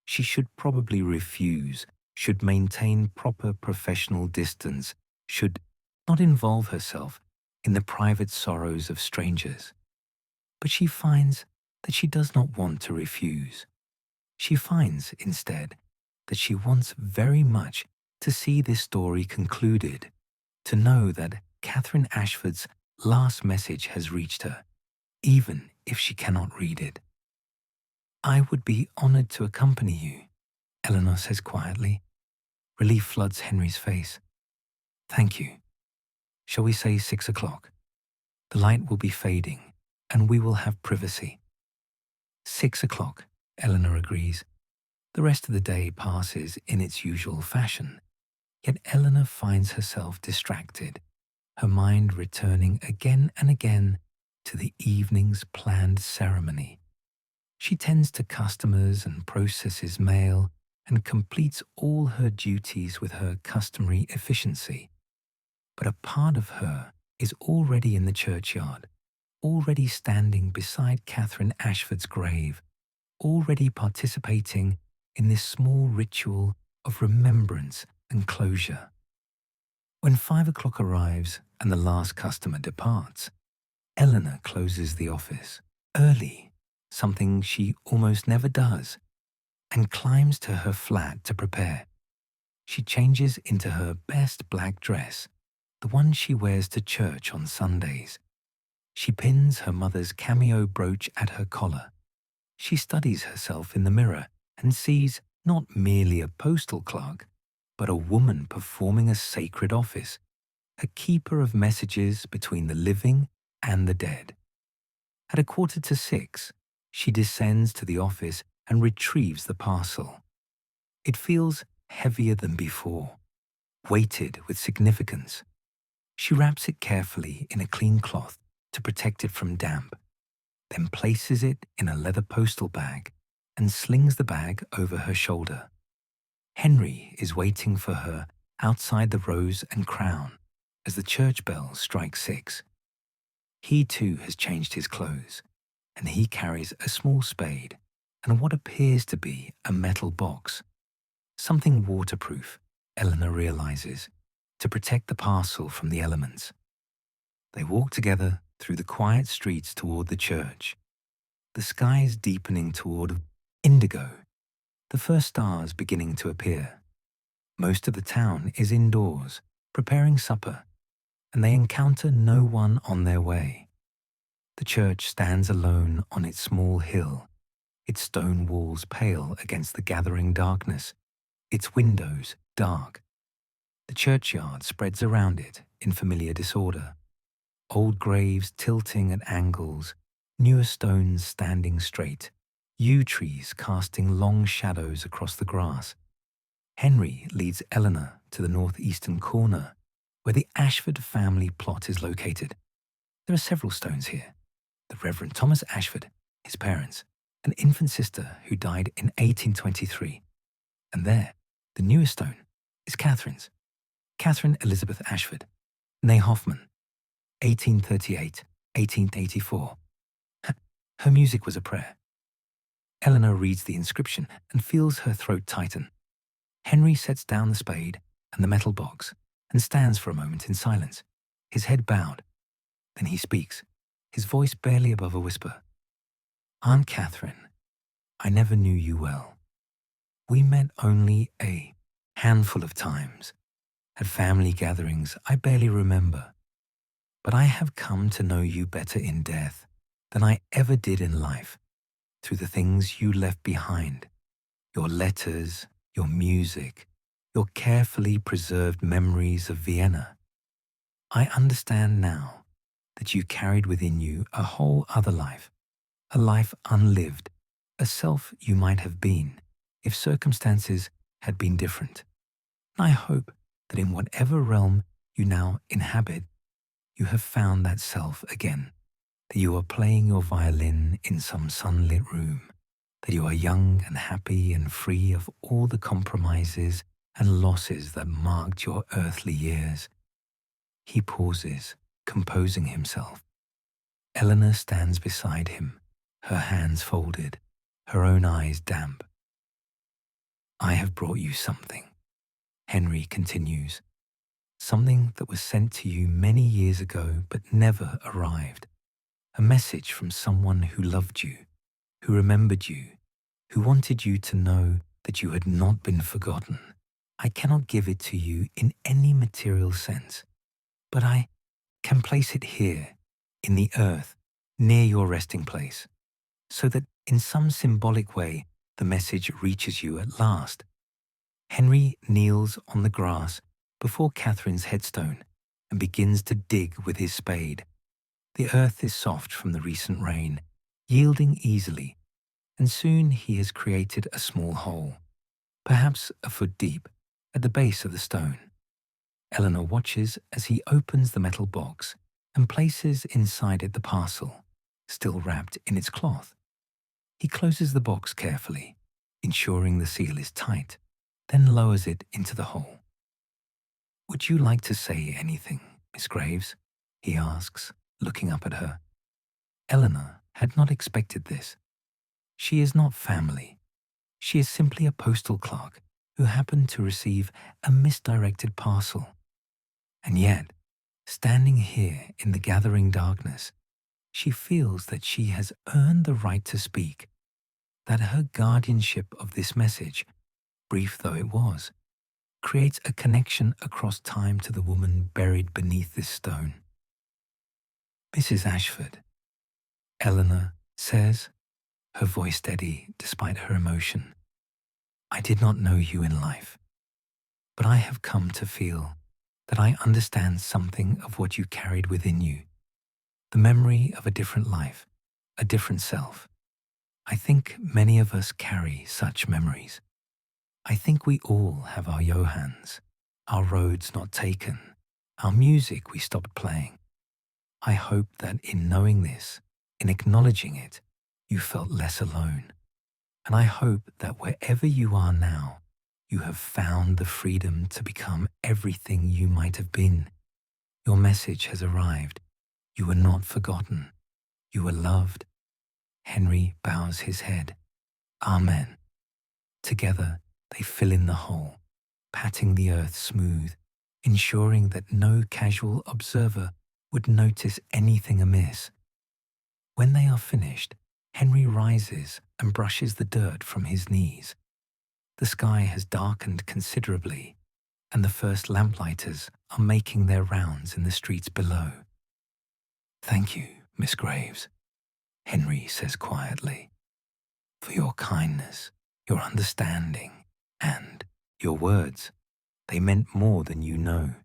She should probably refuse, should maintain proper professional distance, should not involve herself in the private sorrows of strangers. But she finds that she does not want to refuse. She finds, instead, that she wants very much to see this story concluded, to know that Catherine Ashford's last message has reached her, even if she cannot read it. "I would be honored to accompany you," Eleanor says quietly. Relief floods Henry's face. "Thank you. Shall we say 6 o'clock? The light will be fading, and we will have privacy." 6 o'clock, Eleanor agrees. The rest of the day passes in its usual fashion, yet Eleanor finds herself distracted, her mind returning again and again to the evening's planned ceremony. She tends to customers and processes mail and completes all her duties with her customary efficiency. But a part of her is already in the churchyard, already standing beside Catherine Ashford's grave, already participating in this small ritual of remembrance and closure. When 5 o'clock arrives and the last customer departs, Eleanor closes the office early, something she almost never does, and climbs to her flat to prepare. She changes into her best black dress, the one she wears to church on Sundays. She pins her mother's cameo brooch at her collar. She studies herself in the mirror and sees not merely a postal clerk, but a woman performing a sacred office, a keeper of messages between the living and the dead. At 5:45, she descends to the office and retrieves the parcel. It feels heavier than before, weighted with significance. She wraps it carefully in a clean cloth to protect it from damp, then places it in a leather postal bag and slings the bag over her shoulder. Henry is waiting for her outside the Rose and Crown as the church bell strikes 6. He too has changed his clothes, and he carries a small spade and what appears to be a metal box. Something waterproof, Eleanor realizes, to protect the parcel from the elements. They walk together through the quiet streets toward the church. the sky is deepening toward indigo, the first stars beginning to appear. Most of the town is indoors, preparing supper, and they encounter no one on their way. The church stands alone on its small hill, its stone walls pale against the gathering darkness, its windows dark. The churchyard spreads around it in familiar disorder, old graves tilting at angles, newer stones standing straight, yew trees casting long shadows across the grass. Henry leads Eleanor to the northeastern corner, where the Ashford family plot is located. There are several stones here. The Reverend Thomas Ashford, his parents, an infant sister who died in 1823. And there, the newest stone, is Catherine's. Catherine Elizabeth Ashford, née Hoffman, 1838, 1884. Her music was a prayer. Eleanor reads the inscription and feels her throat tighten. Henry sets down the spade and the metal box and stands for a moment in silence, his head bowed. Then he speaks, his voice barely above a whisper. "Aunt Catherine, I never knew you well. We met only a handful of times. At family gatherings I barely remember. But I have come to know you better in death than I ever did in life, through the things you left behind, your letters, your music, your carefully preserved memories of Vienna. I understand now that you carried within you a whole other life, a life unlived, a self you might have been if circumstances had been different. And I hope that in whatever realm you now inhabit, you have found that self again, that you are playing your violin in some sunlit room, that you are young and happy and free of all the compromises and losses that marked your earthly years." He pauses, composing himself. Eleanor stands beside him, her hands folded, her own eyes damp. "I have brought you something," Henry continues, "something that was sent to you many years ago but never arrived. A message from someone who loved you, who remembered you, who wanted you to know that you had not been forgotten. I cannot give it to you in any material sense, but I can place it here, in the earth, near your resting place, so that in some symbolic way the message reaches you at last." Henry kneels on the grass before Catherine's headstone and begins to dig with his spade. The earth is soft from the recent rain, yielding easily, and soon he has created a small hole, perhaps a foot deep, at the base of the stone. Eleanor watches as he opens the metal box and places inside it the parcel, still wrapped in its cloth. He closes the box carefully, ensuring the seal is tight, then lowers it into the hole. "Would you like to say anything, Miss Graves?" he asks, looking up at her. Eleanor had not expected this. She is not family. She is simply a postal clerk who happened to receive a misdirected parcel. And yet, standing here in the gathering darkness, she feels that she has earned the right to speak, that her guardianship of this message, brief though it was, creates a connection across time to the woman buried beneath this stone. "Mrs. Ashford," Eleanor says, her voice steady despite her emotion, "I did not know you in life, but I have come to feel that I understand something of what you carried within you, the memory of a different life, a different self. I think many of us carry such memories. I think we all have our Johanns, our roads not taken, our music we stopped playing. I hope that in knowing this, in acknowledging it, you felt less alone. And I hope that wherever you are now, you have found the freedom to become everything you might have been. Your message has arrived. You were not forgotten. You were loved." Henry bows his head. "Amen." Together, they fill in the hole, patting the earth smooth, ensuring that no casual observer would notice anything amiss. When they are finished, Henry rises and brushes the dirt from his knees. The sky has darkened considerably, and the first lamplighters are making their rounds in the streets below. "Thank you, Miss Graves," Henry says quietly, "for your kindness, your understanding, and your words. They meant more than you know."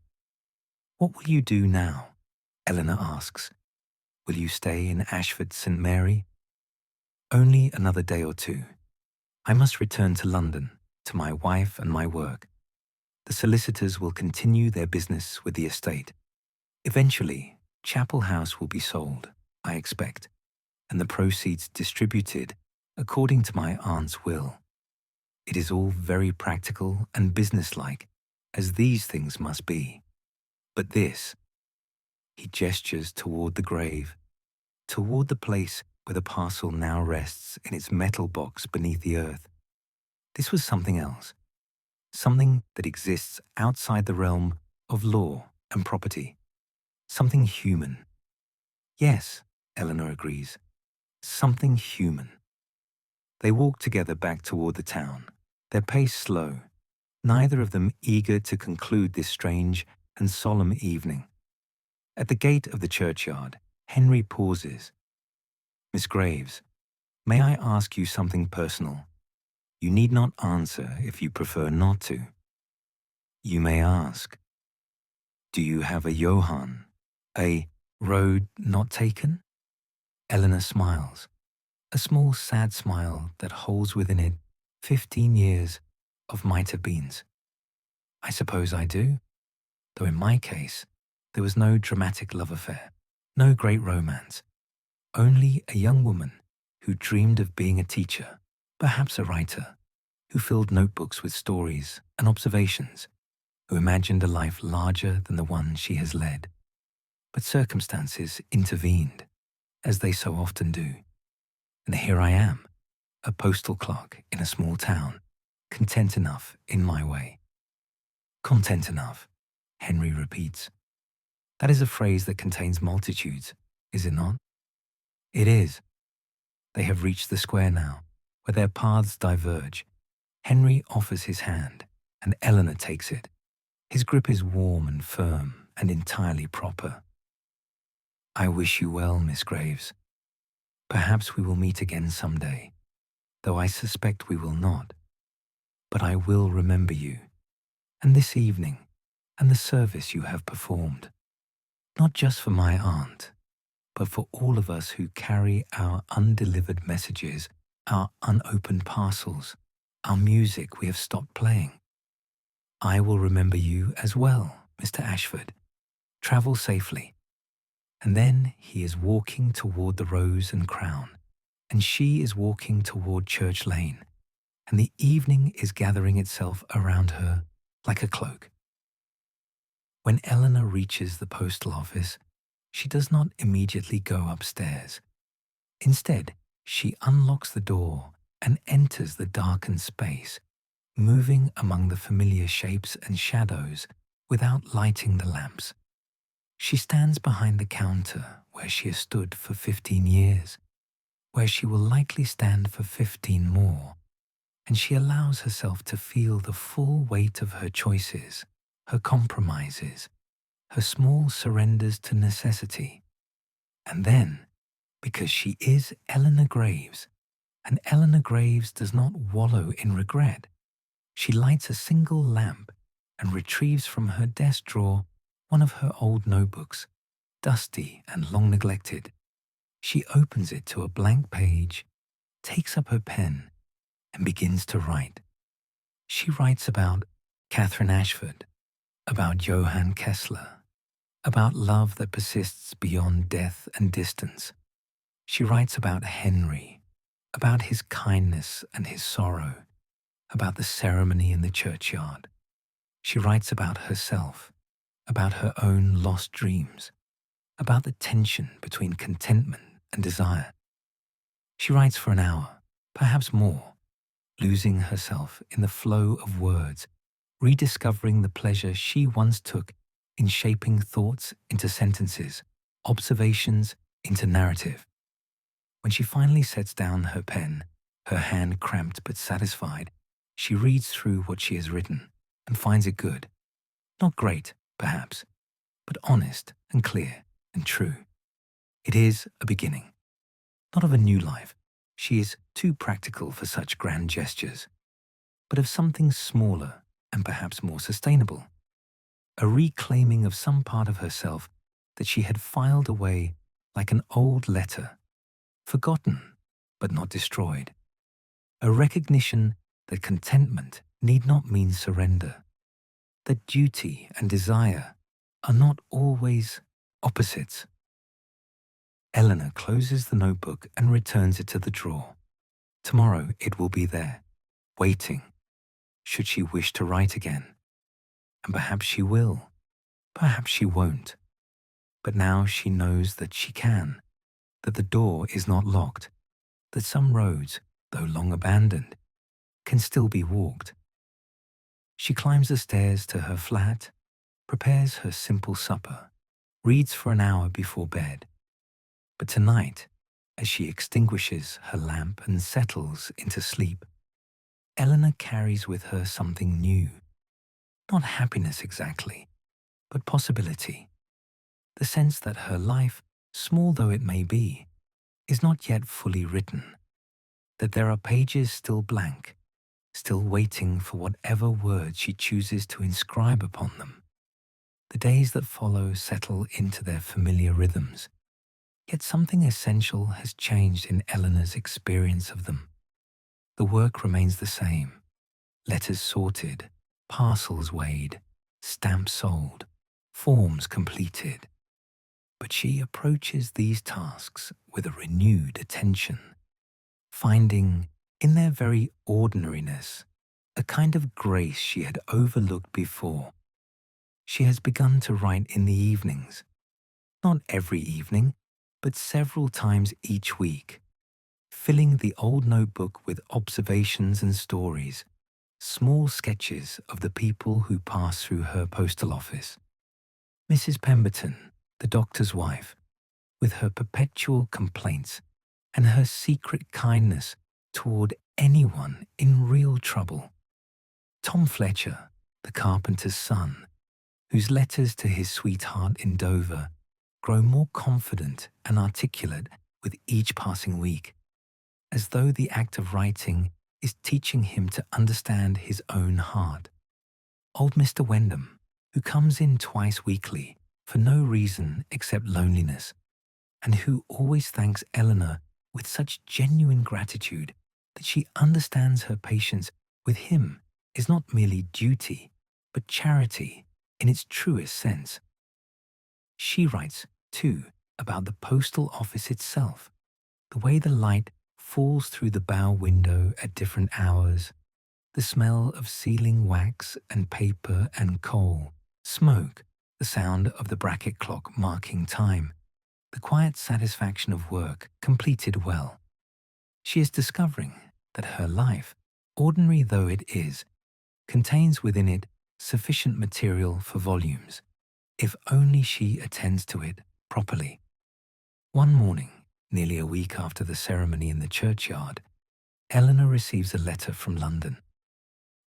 "What will you do now?" Eleanor asks. "Will you stay in Ashford St. Mary?" "Only another day or two. I must return to London, to my wife and my work. The solicitors will continue their business with the estate. Eventually, Chapel House will be sold, I expect, and the proceeds distributed according to my aunt's will. It is all very practical and businesslike, as these things must be. But this," he gestures toward the grave, toward the place where the parcel now rests in its metal box beneath the earth. "This was something else, something that exists outside the realm of law and property, something human." "Yes," Eleanor agrees, "something human." They walk together back toward the town, their pace slow, neither of them eager to conclude this strange and solemn evening. At the gate of the churchyard, Henry pauses. "Miss Graves, may I ask you something personal? You need not answer if you prefer not to." "You may ask." "Do you have a Johann, a road not taken?" Eleanor smiles, a small sad smile that holds within it 15 years of might-have-beens. "I suppose I do, though in my case there was no dramatic love affair, no great romance, only a young woman who dreamed of being a teacher, perhaps a writer, who filled notebooks with stories and observations, who imagined a life larger than the one she has led. But circumstances intervened, as they so often do, and here I am, a postal clerk in a small town, content enough in my way." "Content enough," Henry repeats. "That is a phrase that contains multitudes, is it not?" "It is." They have reached the square now, where their paths diverge. Henry offers his hand, and Eleanor takes it. His grip is warm and firm and entirely proper. "I wish you well, Miss Graves. Perhaps we will meet again some day, though I suspect we will not. But I will remember you, and this evening, and the service you have performed, not just for my aunt, but for all of us who carry our undelivered messages, our unopened parcels, our music we have stopped playing. I will remember you as well, Mr. Ashford. Travel safely." And then he is walking toward the Rose and Crown, and she is walking toward Church Lane, and the evening is gathering itself around her like a cloak. When Eleanor reaches the postal office, she does not immediately go upstairs. Instead, she unlocks the door and enters the darkened space, moving among the familiar shapes and shadows without lighting the lamps. She stands behind the counter where she has stood for 15 years, where she will likely stand for 15 more, and she allows herself to feel the full weight of her choices, her compromises, her small surrenders to necessity. And then, because she is Eleanor Graves, and Eleanor Graves does not wallow in regret, she lights a single lamp and retrieves from her desk drawer one of her old notebooks, dusty and long neglected. She opens it to a blank page, takes up her pen, and begins to write. She writes about Catherine Ashford, about Johann Kessler, about love that persists beyond death and distance. She writes about Henry, about his kindness and his sorrow, about the ceremony in the churchyard. She writes about herself, about her own lost dreams, about the tension between contentment and desire. She writes for an hour, perhaps more, losing herself in the flow of words, rediscovering the pleasure she once took in shaping thoughts into sentences, observations into narrative. When she finally sets down her pen, her hand cramped but satisfied, she reads through what she has written and finds it good. Not great, perhaps, but honest and clear and true. It is a beginning, not of a new life. She is too practical for such grand gestures, but of something smaller and perhaps more sustainable. A reclaiming of some part of herself that she had filed away like an old letter, forgotten but not destroyed. A recognition that contentment need not mean surrender, that duty and desire are not always opposites. Eleanor closes the notebook and returns it to the drawer. Tomorrow it will be there, waiting, should she wish to write again. And perhaps she will, perhaps she won't. But now she knows that she can, that the door is not locked, that some roads, though long abandoned, can still be walked. She climbs the stairs to her flat, prepares her simple supper, reads for an hour before bed. But tonight, as she extinguishes her lamp and settles into sleep, Eleanor carries with her something new. Not happiness exactly, but possibility. The sense that her life, small though it may be, is not yet fully written, that there are pages still blank, still waiting for whatever words she chooses to inscribe upon them. The days that follow settle into their familiar rhythms, yet something essential has changed in Eleanor's experience of them. The work remains the same, letters sorted, parcels weighed, stamps sold, forms completed. But she approaches these tasks with a renewed attention, finding, in their very ordinariness, a kind of grace she had overlooked before. She has begun to write in the evenings, not every evening, but several times each week, filling the old notebook with observations and stories, small sketches of the people who pass through her postal office. Mrs. Pemberton, the doctor's wife, with her perpetual complaints and her secret kindness toward anyone in real trouble. Tom Fletcher, the carpenter's son, whose letters to his sweetheart in Dover grow more confident and articulate with each passing week, as though the act of writing is teaching him to understand his own heart. Old Mr. Wyndham, who comes in twice weekly for no reason except loneliness, and who always thanks Eleanor with such genuine gratitude that she understands her patience with him is not merely duty, but charity in its truest sense. She writes, too, about the postal office itself, the way the light falls through the bow window at different hours, the smell of sealing wax and paper and coal, smoke, the sound of the bracket clock marking time, the quiet satisfaction of work completed well. She is discovering that her life, ordinary though it is, contains within it sufficient material for volumes, if only she attends to it properly. One morning, nearly a week after the ceremony in the churchyard, Eleanor receives a letter from London.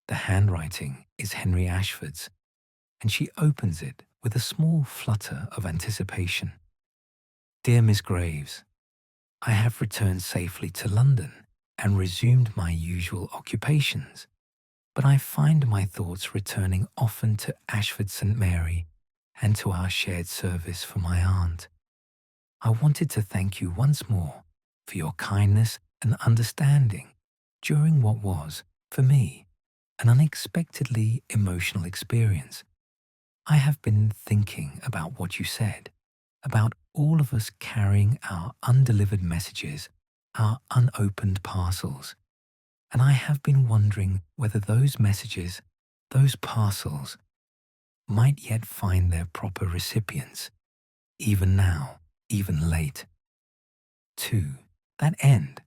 The handwriting is Henry Ashford's, and she opens it with a small flutter of anticipation. Dear Miss Graves, I have returned safely to London and resumed my usual occupations, but I find my thoughts returning often to Ashford St. Mary and to our shared service for my aunt. I wanted to thank you once more for your kindness and understanding during what was, for me, an unexpectedly emotional experience. I have been thinking about what you said, about all of us carrying our undelivered messages, our unopened parcels, and I have been wondering whether those messages, those parcels, might yet find their proper recipients, even now, even late. To that end,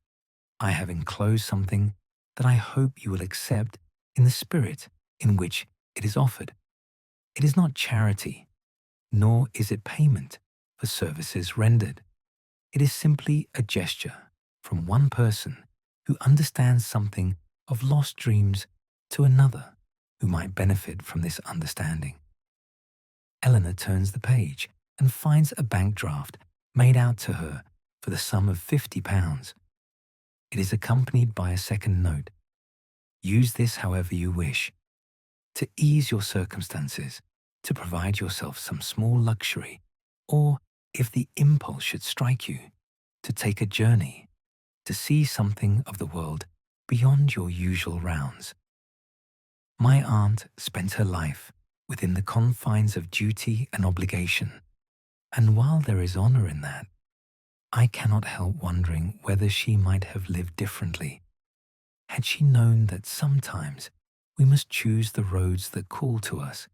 I have enclosed something that I hope you will accept in the spirit in which it is offered. It is not charity, nor is it payment for services rendered. It is simply a gesture, from one person who understands something of lost dreams to another who might benefit from this understanding. Eleanor turns the page and finds a bank draft made out to her for the sum of £50. It is accompanied by a second note. Use this however you wish, to ease your circumstances, to provide yourself some small luxury, or, if the impulse should strike you, to take a journey, to see something of the world beyond your usual rounds. My aunt spent her life within the confines of duty and obligation, and while there is honour in that, I cannot help wondering whether she might have lived differently, had she known that sometimes we must choose the roads that call to us,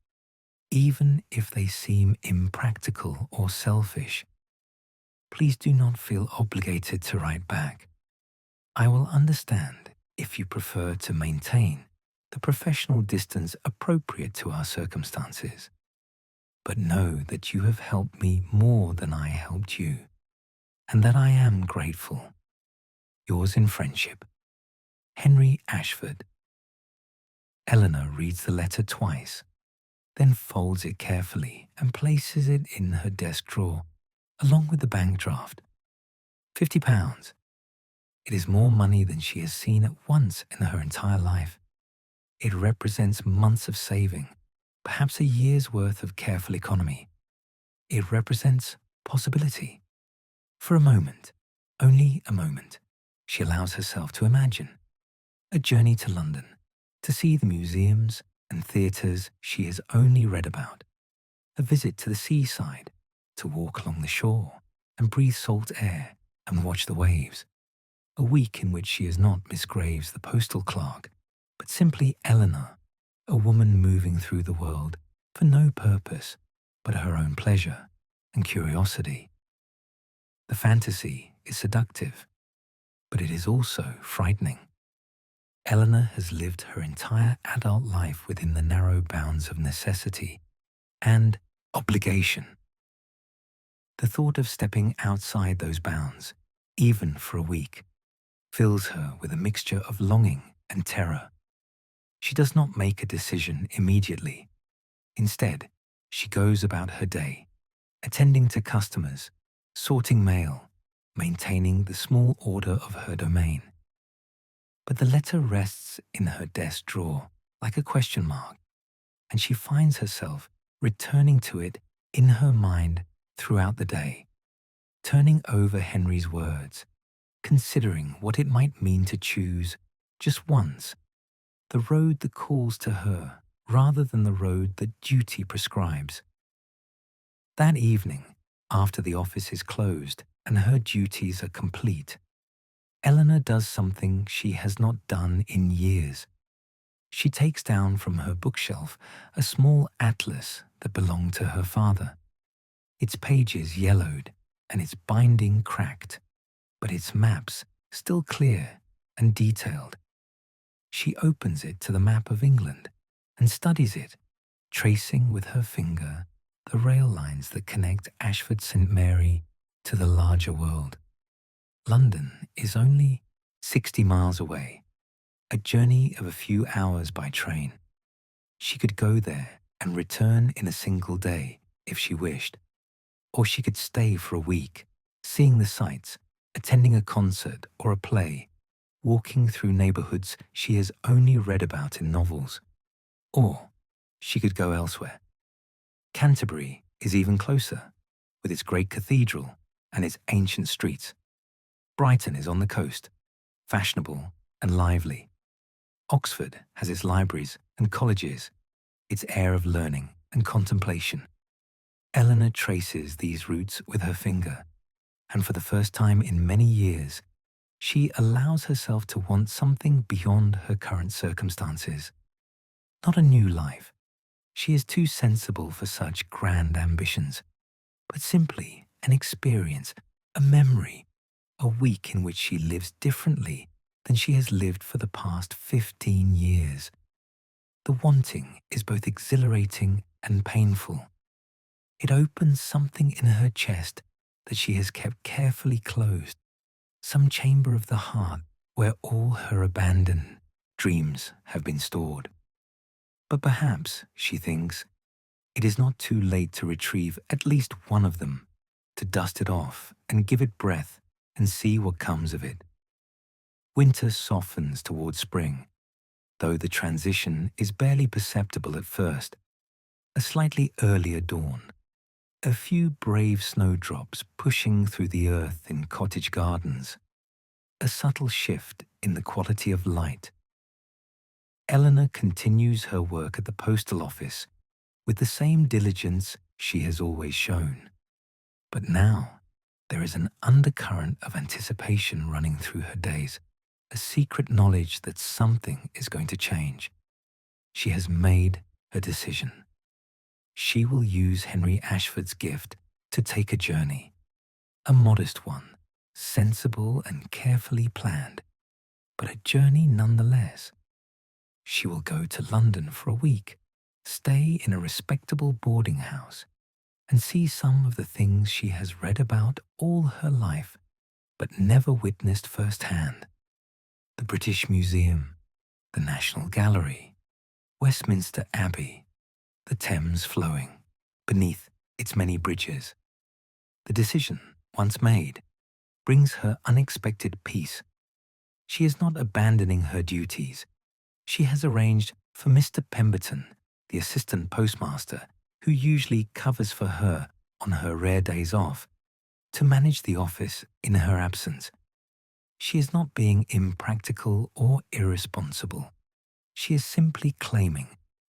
even if they seem impractical or selfish. Please do not feel obligated to write back. I will understand if you prefer to maintain the professional distance appropriate to our circumstances. But know that you have helped me more than I helped you, and that I am grateful. Yours in friendship, Henry Ashford. Eleanor reads the letter twice, then folds it carefully and places it in her desk drawer, along with the bank draft. £50. It is more money than she has seen at once in her entire life. It represents months of saving, perhaps a year's worth of careful economy. It represents possibility. For a moment, only a moment, she allows herself to imagine a journey to London, to see the museums and theatres she has only read about, a visit to the seaside, to walk along the shore and breathe salt air and watch the waves, a week in which she is not Miss Graves, the postal clerk, but simply Eleanor, a woman moving through the world for no purpose but her own pleasure and curiosity. The fantasy is seductive, but it is also frightening. Eleanor has lived her entire adult life within the narrow bounds of necessity and obligation. The thought of stepping outside those bounds, even for a week, fills her with a mixture of longing and terror. She does not make a decision immediately. Instead, she goes about her day, attending to customers, sorting mail, maintaining the small order of her domain. But the letter rests in her desk drawer like a question mark, and she finds herself returning to it in her mind throughout the day, turning over Henry's words, considering what it might mean to choose, just once, the road that calls to her rather than the road that duty prescribes. That evening, after the office is closed and her duties are complete, Eleanor does something she has not done in years. She takes down from her bookshelf a small atlas that belonged to her father. Its pages yellowed and its binding cracked, but its maps still clear and detailed. She opens it to the map of England and studies it, tracing with her finger the rail lines that connect Ashford St to the larger world. London is only 60 miles away, a journey of a few hours by train. She could go there and return in a single day if she wished, or she could stay for a week, seeing the sights, attending a concert or a play, walking through neighbourhoods she has only read about in novels. Or she could go elsewhere. Canterbury is even closer, with its great cathedral and its ancient streets. Brighton is on the coast, fashionable and lively. Oxford has its libraries and colleges, its air of learning and contemplation. Eleanor traces these routes with her finger, and for the first time in many years, she allows herself to want something beyond her current circumstances. Not a new life. She is too sensible for such grand ambitions, but simply an experience, a memory, a week in which she lives differently than she has lived for the past 15 years. The wanting is both exhilarating and painful. It opens something in her chest that she has kept carefully closed. some chamber of the heart where all her abandoned dreams have been stored. But perhaps, she thinks, it is not too late to retrieve at least one of them, to dust it off and give it breath and see what comes of it. Winter softens towards spring, though the transition is barely perceptible at first. A slightly earlier dawn, a few brave snowdrops pushing through the earth in cottage gardens, a subtle shift in the quality of light. Eleanor continues her work at the postal office with the same diligence she has always shown. But now, there is an undercurrent of anticipation running through her days, a secret knowledge that something is going to change. She has made her decision. She will use Henry Ashford's gift to take a journey, a modest one, sensible and carefully planned, but a journey nonetheless. She will go to London for a week, stay in a respectable boarding house, and see some of the things she has read about all her life, but never witnessed firsthand. The British Museum, the National Gallery, Westminster Abbey, the Thames flowing beneath its many bridges. The decision, once made, brings her unexpected peace. She is not abandoning her duties. She has arranged for Mr. Pemberton, the assistant postmaster, who usually covers for her on her rare days off, to manage the office in her absence. She is not being impractical or irresponsible. She is simply claiming,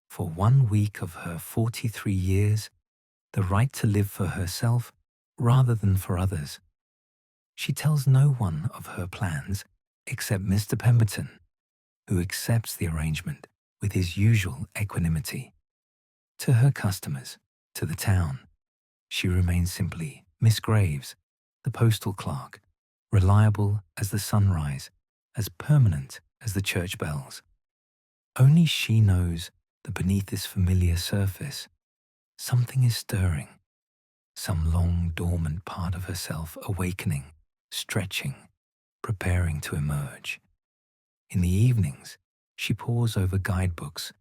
for 1 week of her 43 years, the right to live for herself rather than for others. She tells no one of her plans except Mr. Pemberton, who accepts the arrangement with his usual equanimity. To her customers, to the town, she remains simply Miss Graves, the postal clerk, reliable as the sunrise, as permanent as the church bells. Only she knows that beneath this familiar surface, something is stirring, some long dormant part of herself awakening, stretching, preparing to emerge. In the evenings, she pores over guidebooks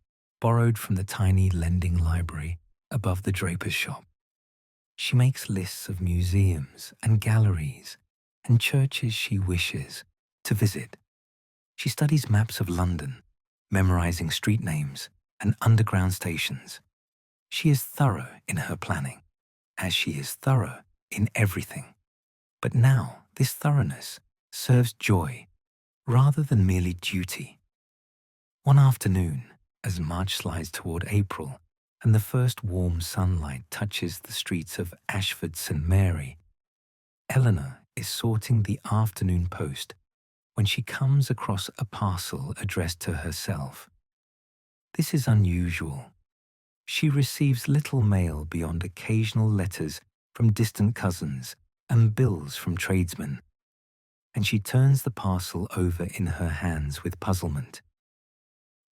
borrowed from the tiny lending library above the draper's shop. She makes lists of museums and galleries and churches she wishes to visit. She studies maps of London, memorizing street names and underground stations. She is thorough in her planning, as she is thorough in everything. But now this thoroughness serves joy rather than merely duty. One afternoon, as March slides toward April and the first warm sunlight touches the streets of Ashford St. Mary, Eleanor is sorting the afternoon post when she comes across a parcel addressed to herself. This is unusual. She receives little mail beyond occasional letters from distant cousins and bills from tradesmen, and she turns the parcel over in her hands with puzzlement.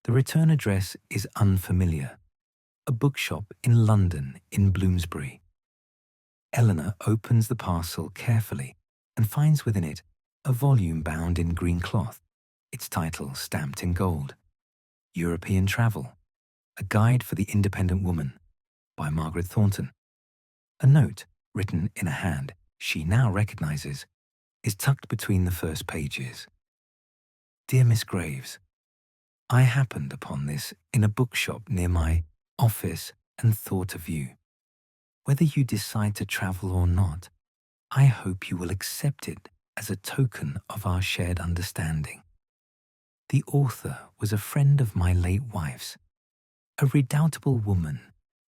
The return address is unfamiliar, a bookshop in London in Bloomsbury. Eleanor opens the parcel carefully and finds within it a volume bound in green cloth, its title stamped in gold, European Travel, A Guide for the Independent Woman, by Margaret Thornton. A note, written in a hand she now recognizes, is tucked between the first pages. Dear Miss Graves, I happened upon this in a bookshop near my office and thought of you. Whether you decide to travel or not, I hope you will accept it as a token of our shared understanding. The author was a friend of my late wife's, a redoubtable woman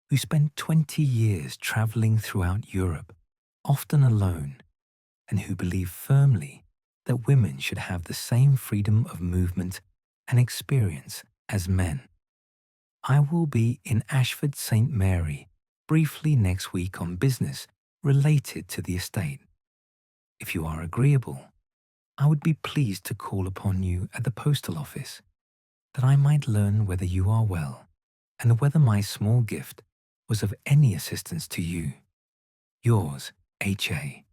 who spent 20 years traveling throughout Europe, often alone, and who believed firmly that women should have the same freedom of movement and experience as men. I will be in Ashford St. Mary briefly next week on business related to the estate. If you are agreeable, I would be pleased to call upon you at the postal office, that I might learn whether you are well and whether my small gift was of any assistance to you. Yours, H.A.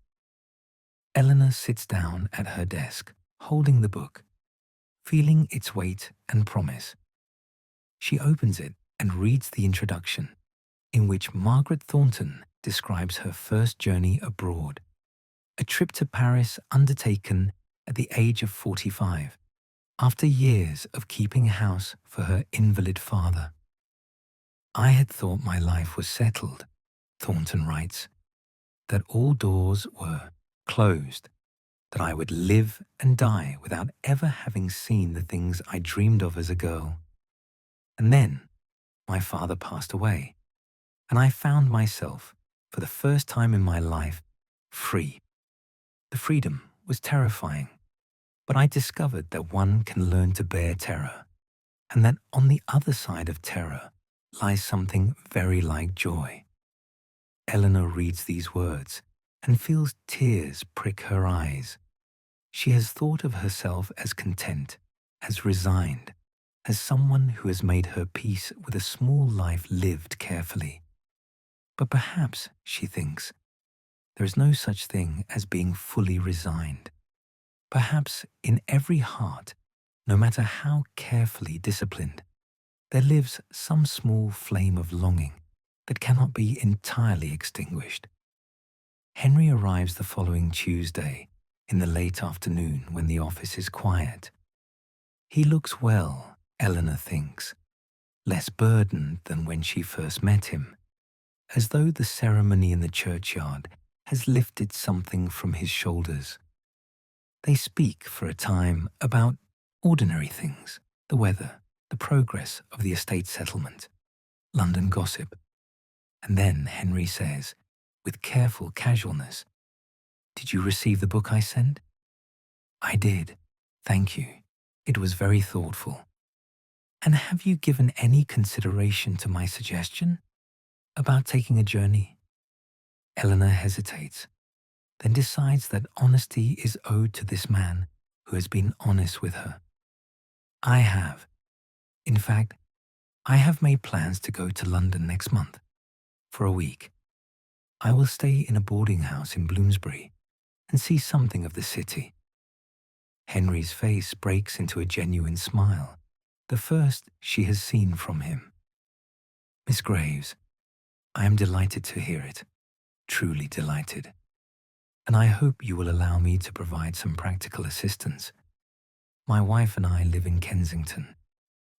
Eleanor sits down at her desk, holding the book, feeling its weight and promise. She opens it and reads the introduction, in which Margaret Thornton describes her first journey abroad, a trip to Paris undertaken at the age of 45, after years of keeping house for her invalid father. I had thought my life was settled, Thornton writes, that all doors were closed, that I would live and die without ever having seen the things I dreamed of as a girl. And then my father passed away, and I found myself, for the first time in my life, free. The freedom was terrifying, but I discovered that one can learn to bear terror, and that on the other side of terror lies something very like joy. Eleanor reads these words and feels tears prick her eyes. She has thought of herself as content, as resigned, as someone who has made her peace with a small life lived carefully. But perhaps, she thinks, there is no such thing as being fully resigned. Perhaps in every heart, no matter how carefully disciplined, there lives some small flame of longing that cannot be entirely extinguished. Henry arrives the following Tuesday in the late afternoon when the office is quiet. He looks well, Eleanor thinks, less burdened than when she first met him, as though the ceremony in the churchyard has lifted something from his shoulders. They speak for a time about ordinary things, the weather, the progress of the estate settlement, London gossip. And then Henry says, with careful casualness, "Did you receive the book I sent?" "I did. Thank you. It was very thoughtful." "And have you given any consideration to my suggestion about taking a journey?" Eleanor hesitates, then decides that honesty is owed to this man who has been honest with her. "I have. In fact, I have made plans to go to London next month, for a week. I will stay in a boarding house in Bloomsbury and see something of the city." Henry's face breaks into a genuine smile, the first she has seen from him. "Miss Graves, I am delighted to hear it, truly delighted. And I hope you will allow me to provide some practical assistance. My wife and I live in Kensington.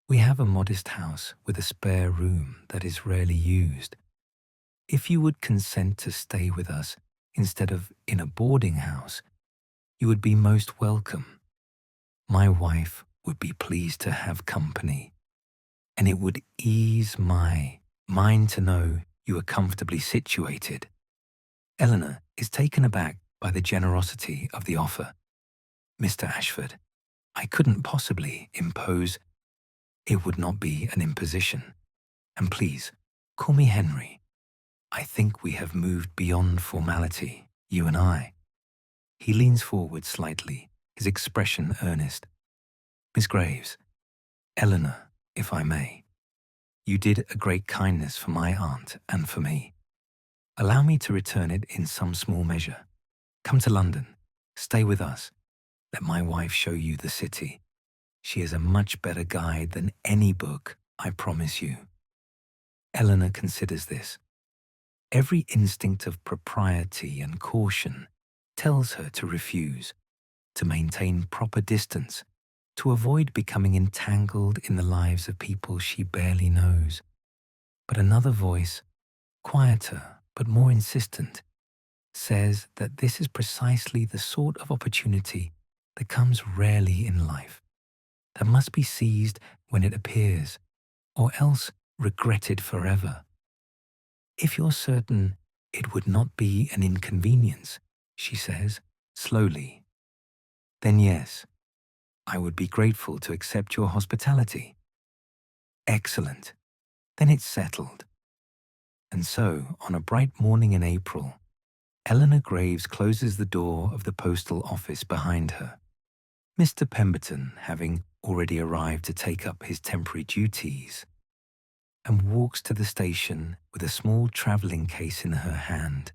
We have a modest house with a spare room that is rarely used. If you would consent to stay with us instead of in a boarding house, you would be most welcome. My wife would be pleased to have company, and it would ease my mind to know you are comfortably situated." Eleanor is taken aback by the generosity of the offer. "Mr. Ashford, I couldn't possibly impose. It would not be an imposition. And please, call me Henry. I think we have moved beyond formality, you and I." He leans forward slightly, his expression earnest. "Miss Graves, Eleanor, if I may, you did a great kindness for my aunt and for me. Allow me to return it in some small measure. Come to London, stay with us. Let my wife show you the city. She is a much better guide than any book, I promise you." Eleanor considers this. Every instinct of propriety and caution tells her to refuse, to maintain proper distance, to avoid becoming entangled in the lives of people she barely knows. But another voice, quieter but more insistent, says that this is precisely the sort of opportunity that comes rarely in life, that must be seized when it appears, or else regretted forever. "If you're certain it would not be an inconvenience," she says, slowly, "then yes, I would be grateful to accept your hospitality." "Excellent. Then it's settled." And so, on a bright morning in April, Eleanor Graves closes the door of the postal office behind her, Mr. Pemberton having already arrived to take up his temporary duties, and walks to the station with a small travelling case in her hand.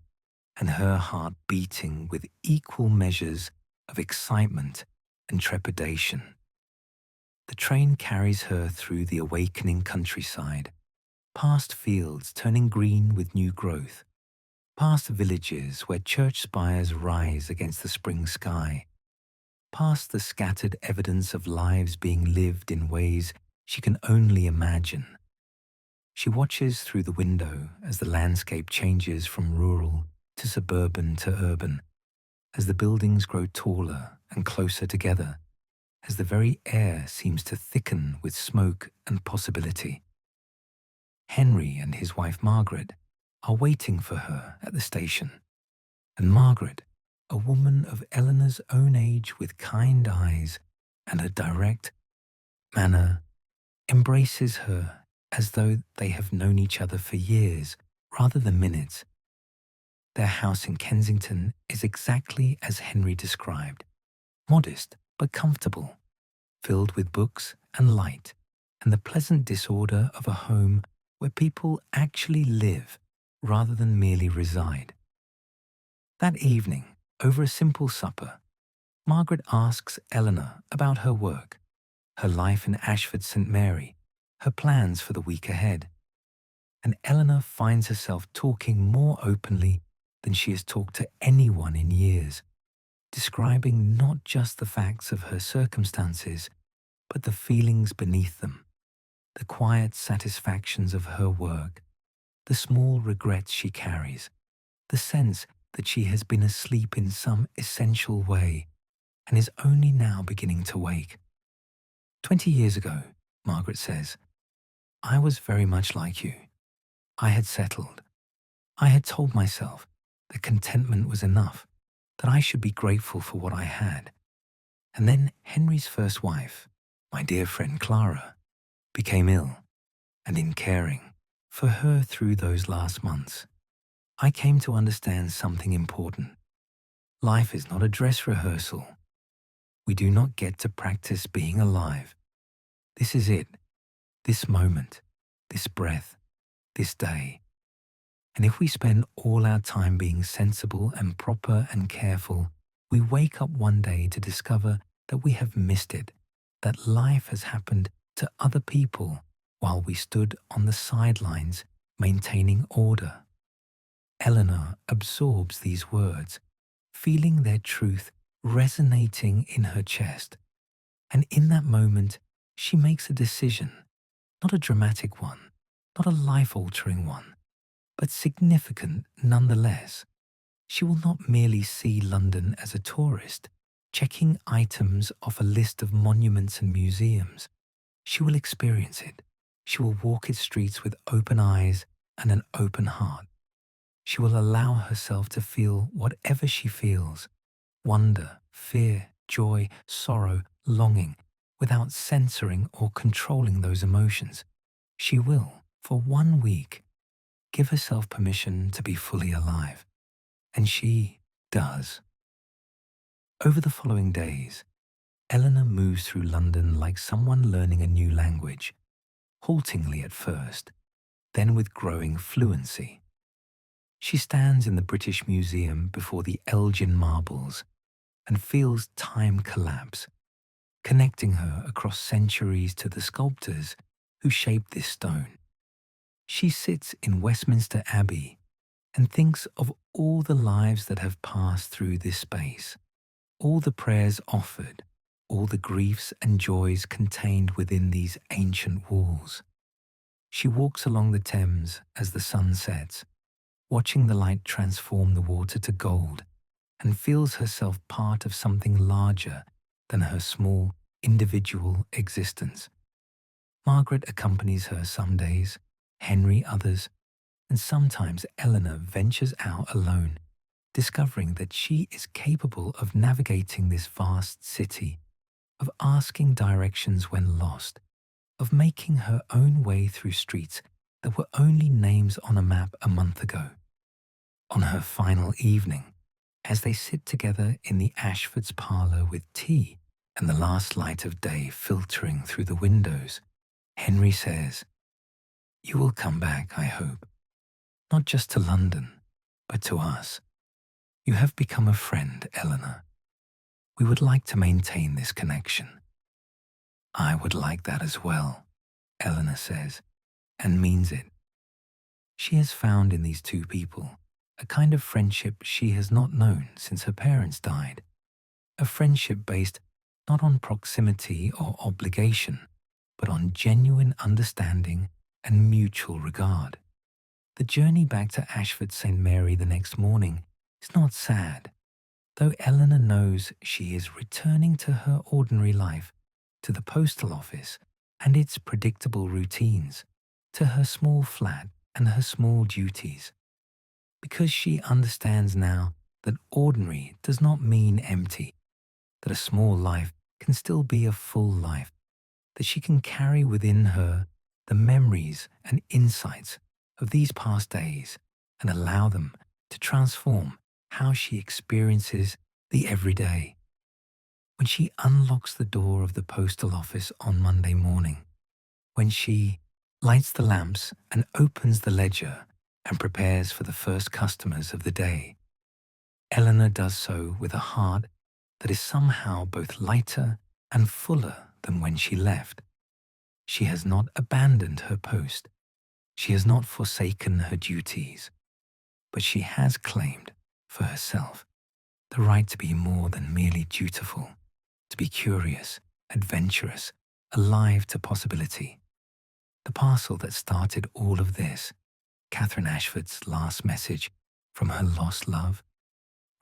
and her heart beating with equal measures of excitement and trepidation. The train carries her through the awakening countryside, past fields turning green with new growth, past villages where church spires rise against the spring sky, past the scattered evidence of lives being lived in ways she can only imagine. She watches through the window as the landscape changes from rural to suburban to urban, as the buildings grow taller and closer together, as the very air seems to thicken with smoke and possibility. Henry and his wife Margaret are waiting for her at the station, and Margaret, a woman of Eleanor's own age with kind eyes and a direct manner, embraces her as though they have known each other for years rather than minutes. Their house in Kensington is exactly as Henry described, modest but comfortable, filled with books and light, and the pleasant disorder of a home where people actually live rather than merely reside. That evening, over a simple supper, Margaret asks Eleanor about her work, her life in Ashford St. Mary, her plans for the week ahead. And Eleanor finds herself talking more openly than she has talked to anyone in years, describing not just the facts of her circumstances, but the feelings beneath them, the quiet satisfactions of her work, the small regrets she carries, the sense that she has been asleep in some essential way and is only now beginning to wake. 20 years ago, Margaret says, I was very much like you. I had settled. I had told myself that contentment was enough, that I should be grateful for what I had. And then Henry's first wife, my dear friend Clara, became ill, and in caring for her through those last months, I came to understand something important. Life is not a dress rehearsal. We do not get to practice being alive. This is it, this moment, this breath, this day. And if we spend all our time being sensible and proper and careful, we wake up one day to discover that we have missed it, that life has happened to other people while we stood on the sidelines maintaining order. Eleanor absorbs these words, feeling their truth resonating in her chest. And in that moment, she makes a decision, not a dramatic one, not a life-altering one, but significant nonetheless. She will not merely see London as a tourist, checking items off a list of monuments and museums. She will experience it. She will walk its streets with open eyes and an open heart. She will allow herself to feel whatever she feels, wonder, fear, joy, sorrow, longing, without censoring or controlling those emotions. She will, for 1 week, give herself permission to be fully alive. And she does. Over the following days, Eleanor moves through London like someone learning a new language, haltingly at first, then with growing fluency. She stands in the British Museum before the Elgin marbles and feels time collapse, connecting her across centuries to the sculptors who shaped this stone. She sits in Westminster Abbey and thinks of all the lives that have passed through this space, all the prayers offered, all the griefs and joys contained within these ancient walls. She walks along the Thames as the sun sets, watching the light transform the water to gold, and feels herself part of something larger than her small, individual existence. Margaret accompanies her some days, Henry others, and sometimes Eleanor ventures out alone, discovering that she is capable of navigating this vast city, of asking directions when lost, of making her own way through streets that were only names on a map a month ago. On her final evening, as they sit together in the Ashford's parlour with tea and the last light of day filtering through the windows, Henry says, "You will come back, I hope, not just to London, but to us. You have become a friend, Eleanor. We would like to maintain this connection. I would like that as well, Eleanor says, and means it. She has found in these two people a kind of friendship she has not known since her parents died, a friendship based not on proximity or obligation, but on genuine understanding and mutual regard. The journey back to Ashford St. Mary the next morning is not sad, though Eleanor knows she is returning to her ordinary life, to the postal office and its predictable routines, to her small flat and her small duties. Because she understands now that ordinary does not mean empty, that a small life can still be a full life, that she can carry within her the memories and insights of these past days and allow them to transform how she experiences the everyday. When she unlocks the door of the postal office on Monday morning, when she lights the lamps and opens the ledger and prepares for the first customers of the day, Eleanor does so with a heart that is somehow both lighter and fuller than when she left. She has not abandoned her post. She has not forsaken her duties, but she has claimed for herself the right to be more than merely dutiful, to be curious, adventurous, alive to possibility. The parcel that started all of this, Catherine Ashford's last message from her lost love,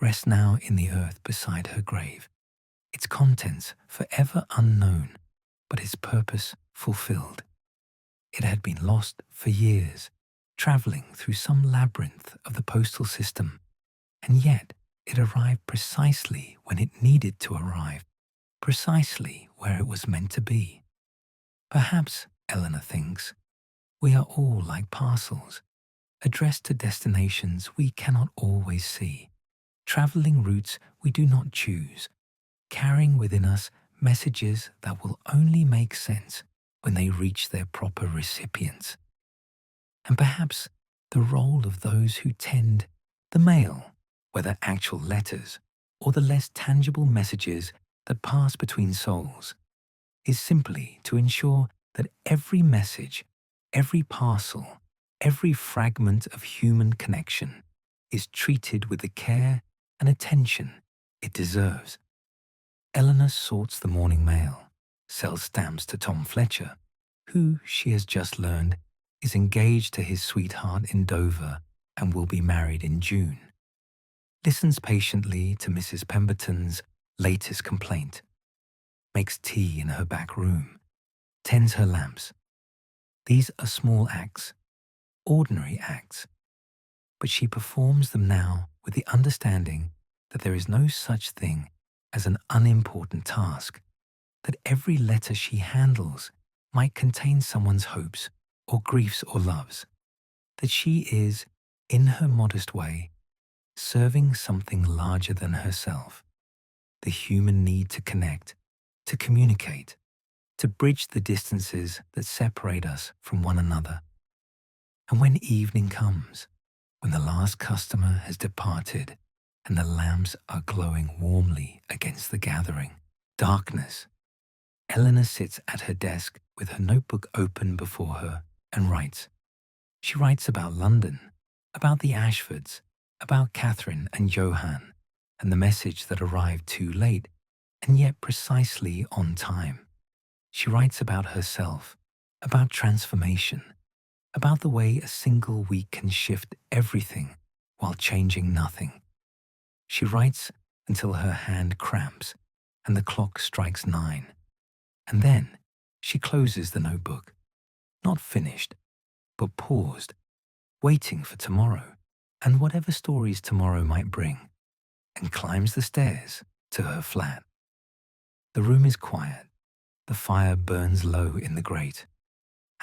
rests now in the earth beside her grave, its contents forever unknown, but its purpose fulfilled. It had been lost for years, travelling through some labyrinth of the postal system, and yet it arrived precisely when it needed to arrive, precisely where it was meant to be. Perhaps, Eleanor thinks, we are all like parcels, addressed to destinations we cannot always see, travelling routes we do not choose, carrying within us messages that will only make sense when they reach their proper recipients. And perhaps the role of those who tend the mail, whether actual letters or the less tangible messages that pass between souls, is simply to ensure that every message, every parcel, every fragment of human connection is treated with the care and attention it deserves. Eleanor sorts the morning mail, sells stamps to Tom Fletcher, who, she has just learned, is engaged to his sweetheart in Dover and will be married in June, listens patiently to Mrs. Pemberton's latest complaint, makes tea in her back room, tends her lamps. These are small acts, ordinary acts, but she performs them now with the understanding that there is no such thing as an unimportant task, that every letter she handles might contain someone's hopes or griefs or loves, that she is, in her modest way, serving something larger than herself, the human need to connect, to communicate, to bridge the distances that separate us from one another. And when evening comes, when the last customer has departed and the lamps are glowing warmly against the gathering darkness, Eleanor sits at her desk with her notebook open before her and writes. She writes about London, about the Ashfords, about Catherine and Johann, and the message that arrived too late and yet precisely on time. She writes about herself, about transformation, about the way a single week can shift everything while changing nothing. She writes until her hand cramps and the clock strikes 9. And then she closes the notebook, not finished, but paused, waiting for tomorrow and whatever stories tomorrow might bring, and climbs the stairs to her flat. The room is quiet. The fire burns low in the grate.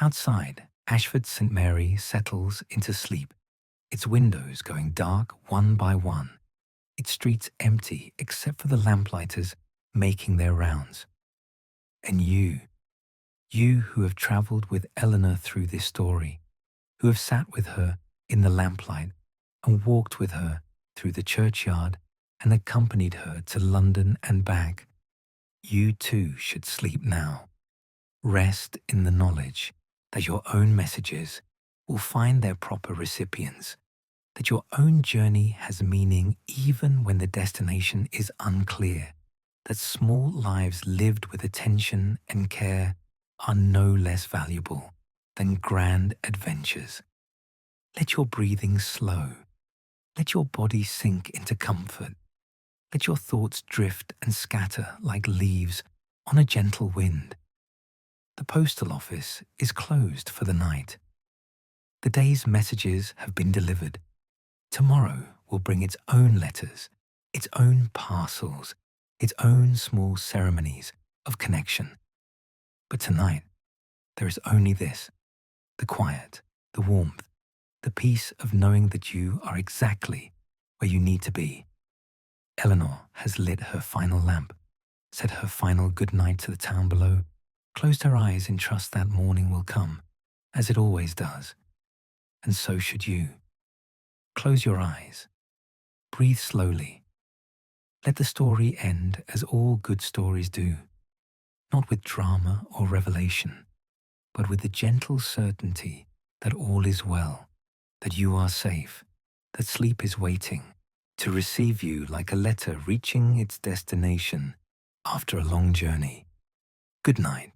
Outside, Ashford St. Mary settles into sleep, its windows going dark one by one, its streets empty except for the lamplighters making their rounds. And you who have travelled with Eleanor through this story, who have sat with her in the lamplight and walked with her through the churchyard and accompanied her to London and back, you too should sleep now. Rest in the knowledge that your own messages will find their proper recipients, that your own journey has meaning even when the destination is unclear, that small lives lived with attention and care are no less valuable than grand adventures. Let your breathing slow. Let your body sink into comfort. Let your thoughts drift and scatter like leaves on a gentle wind. The postal office is closed for the night. The day's messages have been delivered. Tomorrow will bring its own letters, its own parcels, its own small ceremonies of connection. But tonight, there is only this: the quiet, the warmth, the peace of knowing that you are exactly where you need to be. Eleanor has lit her final lamp, said her final good night to the town below, closed her eyes in trust that morning will come, as it always does. And so should you. Close your eyes. Breathe slowly. Let the story end as all good stories do, not with drama or revelation, but with the gentle certainty that all is well, that you are safe, that sleep is waiting to receive you like a letter reaching its destination after a long journey. Good night.